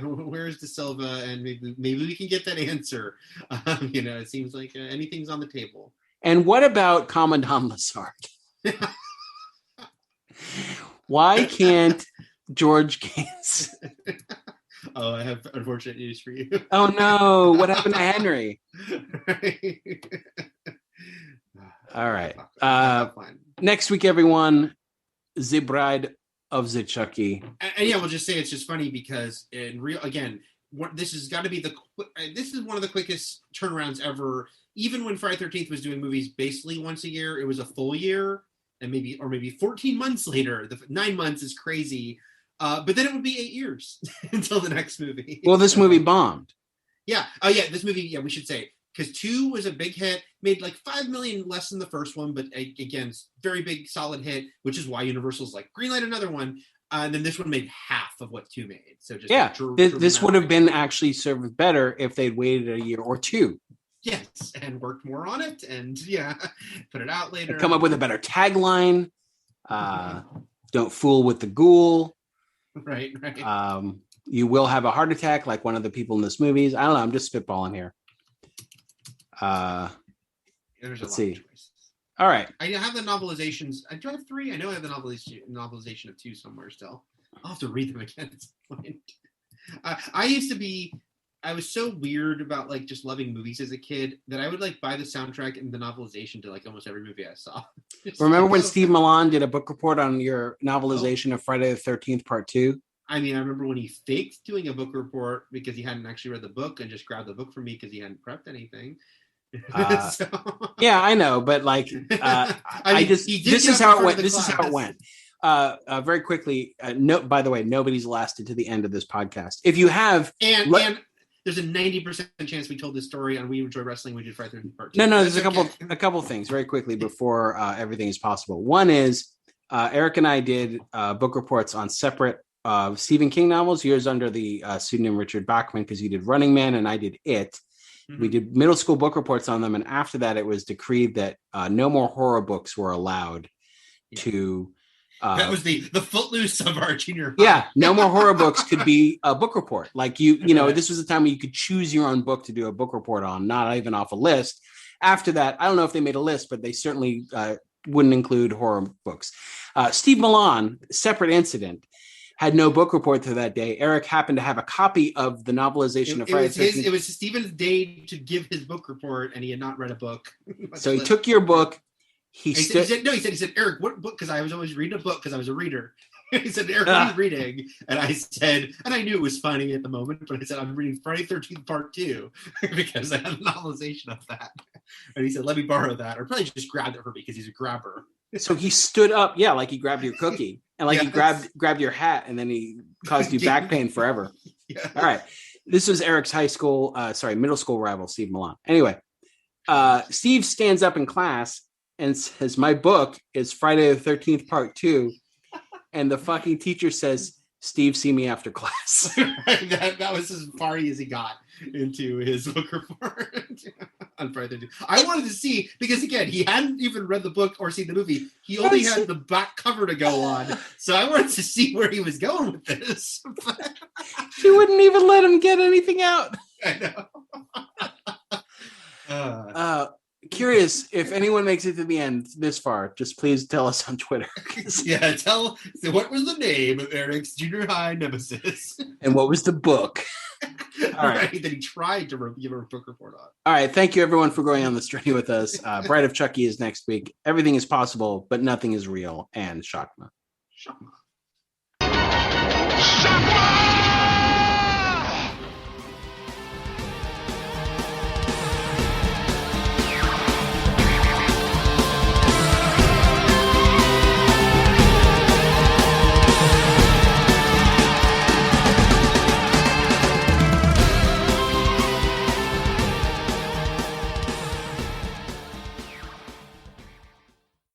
Speaker 4: Where's De Silva, and maybe we can get that answer. It seems like anything's on the table.
Speaker 2: And what about Commandant Lassard? Why can't George Gans?
Speaker 4: Oh, I have unfortunate news for you.
Speaker 2: Oh no! What happened to Henry? All right. Next week, everyone, The Bride of the Chucky.
Speaker 4: And yeah, we'll just say it's just funny because this has got to be this is one of the quickest turnarounds ever. Even when Friday the 13th was doing movies basically once a year, it was a full year, and maybe 14 months later. The 9 months is crazy, but then it would be 8 years until the next movie.
Speaker 2: Well, this movie bombed.
Speaker 4: Yeah. Oh, yeah. This movie. Yeah, we should say because 2 was a big hit, made like $5 million less than the first one, but again, very big, solid hit, which is why Universal's like greenlight another one. And then this one made half of what 2 made. So just
Speaker 2: this would have been actually served better if they'd waited a year or 2.
Speaker 4: Yes, and worked more on it, and put it out later.
Speaker 2: Come up with a better tagline. Don't fool with the ghoul.
Speaker 4: Right.
Speaker 2: You will have a heart attack like one of the people in this movie. I don't know. I'm just spitballing here. Let's see. All right.
Speaker 4: I have the novelizations. Do I have 3? I know I have the novelization of 2 somewhere still. I'll have to read them again at some point. I was so weird about like just loving movies as a kid that I would like buy the soundtrack and the novelization to like almost every movie I saw.
Speaker 2: Remember when Steve Milan did a book report on your novelization of Friday the 13th Part 2?
Speaker 4: I mean, I remember when he faked doing a book report because he hadn't actually read the book and just grabbed the book from me because he hadn't prepped anything.
Speaker 2: Yeah, I know, but like, this is how it went. This is how it went. Very quickly, by the way, nobody's lasted to the end of this podcast. If you have,
Speaker 4: and there's a 90% chance we told this story on We Enjoy Wrestling. We did Friday 13th Part 2.
Speaker 2: No, there's a couple things very quickly before everything is possible. One is Eric and I did book reports on separate Stephen King novels, yours under the pseudonym Richard Bachman, because you did Running Man and I did It. Mm-hmm. We did middle school book reports on them, and after that it was decreed that no more horror books were allowed to...
Speaker 4: that was the footloose of our junior high.
Speaker 2: Yeah, no more horror books could be a book report. Like this was the time where you could choose your own book to do a book report on, not even off a list. After that, I don't know if they made a list, but they certainly wouldn't include horror books. Steve Milan, separate incident, had no book report to that day. Eric happened to have a copy of the novelization of Friday the 13th.
Speaker 4: It was Steven's day to give his book report, and he had not read a book.
Speaker 2: So he took your book. He said,
Speaker 4: Eric, what book? Because I was always reading a book because I was a reader. He said, Eric, what are you reading? And I said, and I knew it was funny at the moment, but I said, I'm reading Friday 13th Part 2 because I had a novelization of that. And he said, let me borrow that. Or probably just grabbed it for me because he's a grabber.
Speaker 2: So he stood up, like he grabbed your cookie. And he grabbed your hat, and then he caused you back pain forever. Yeah. All right. This was Eric's middle school rival, Steve Milan. Anyway, Steve stands up in class and says, my book is Friday the 13th Part 2. And the fucking teacher says, Steve, see me after class.
Speaker 4: that was as far as he got into his book report on Friday the 13th. I wanted to see, because again, he hadn't even read the book or seen the movie. He only had the back cover to go on. So I wanted to see where he was going with this.
Speaker 2: She wouldn't even let him get anything out.
Speaker 4: I
Speaker 2: know. Curious if anyone makes it to the end this far, just please tell us on Twitter.
Speaker 4: Yeah, so what was the name of Eric's junior high nemesis?
Speaker 2: And what was the book?
Speaker 4: All right. That he tried to give a book report on.
Speaker 2: All right. Thank you, everyone, for going on this journey with us. Bride of Chucky is next week. Everything is possible, but nothing is real. And Shakma.
Speaker 4: Shakma.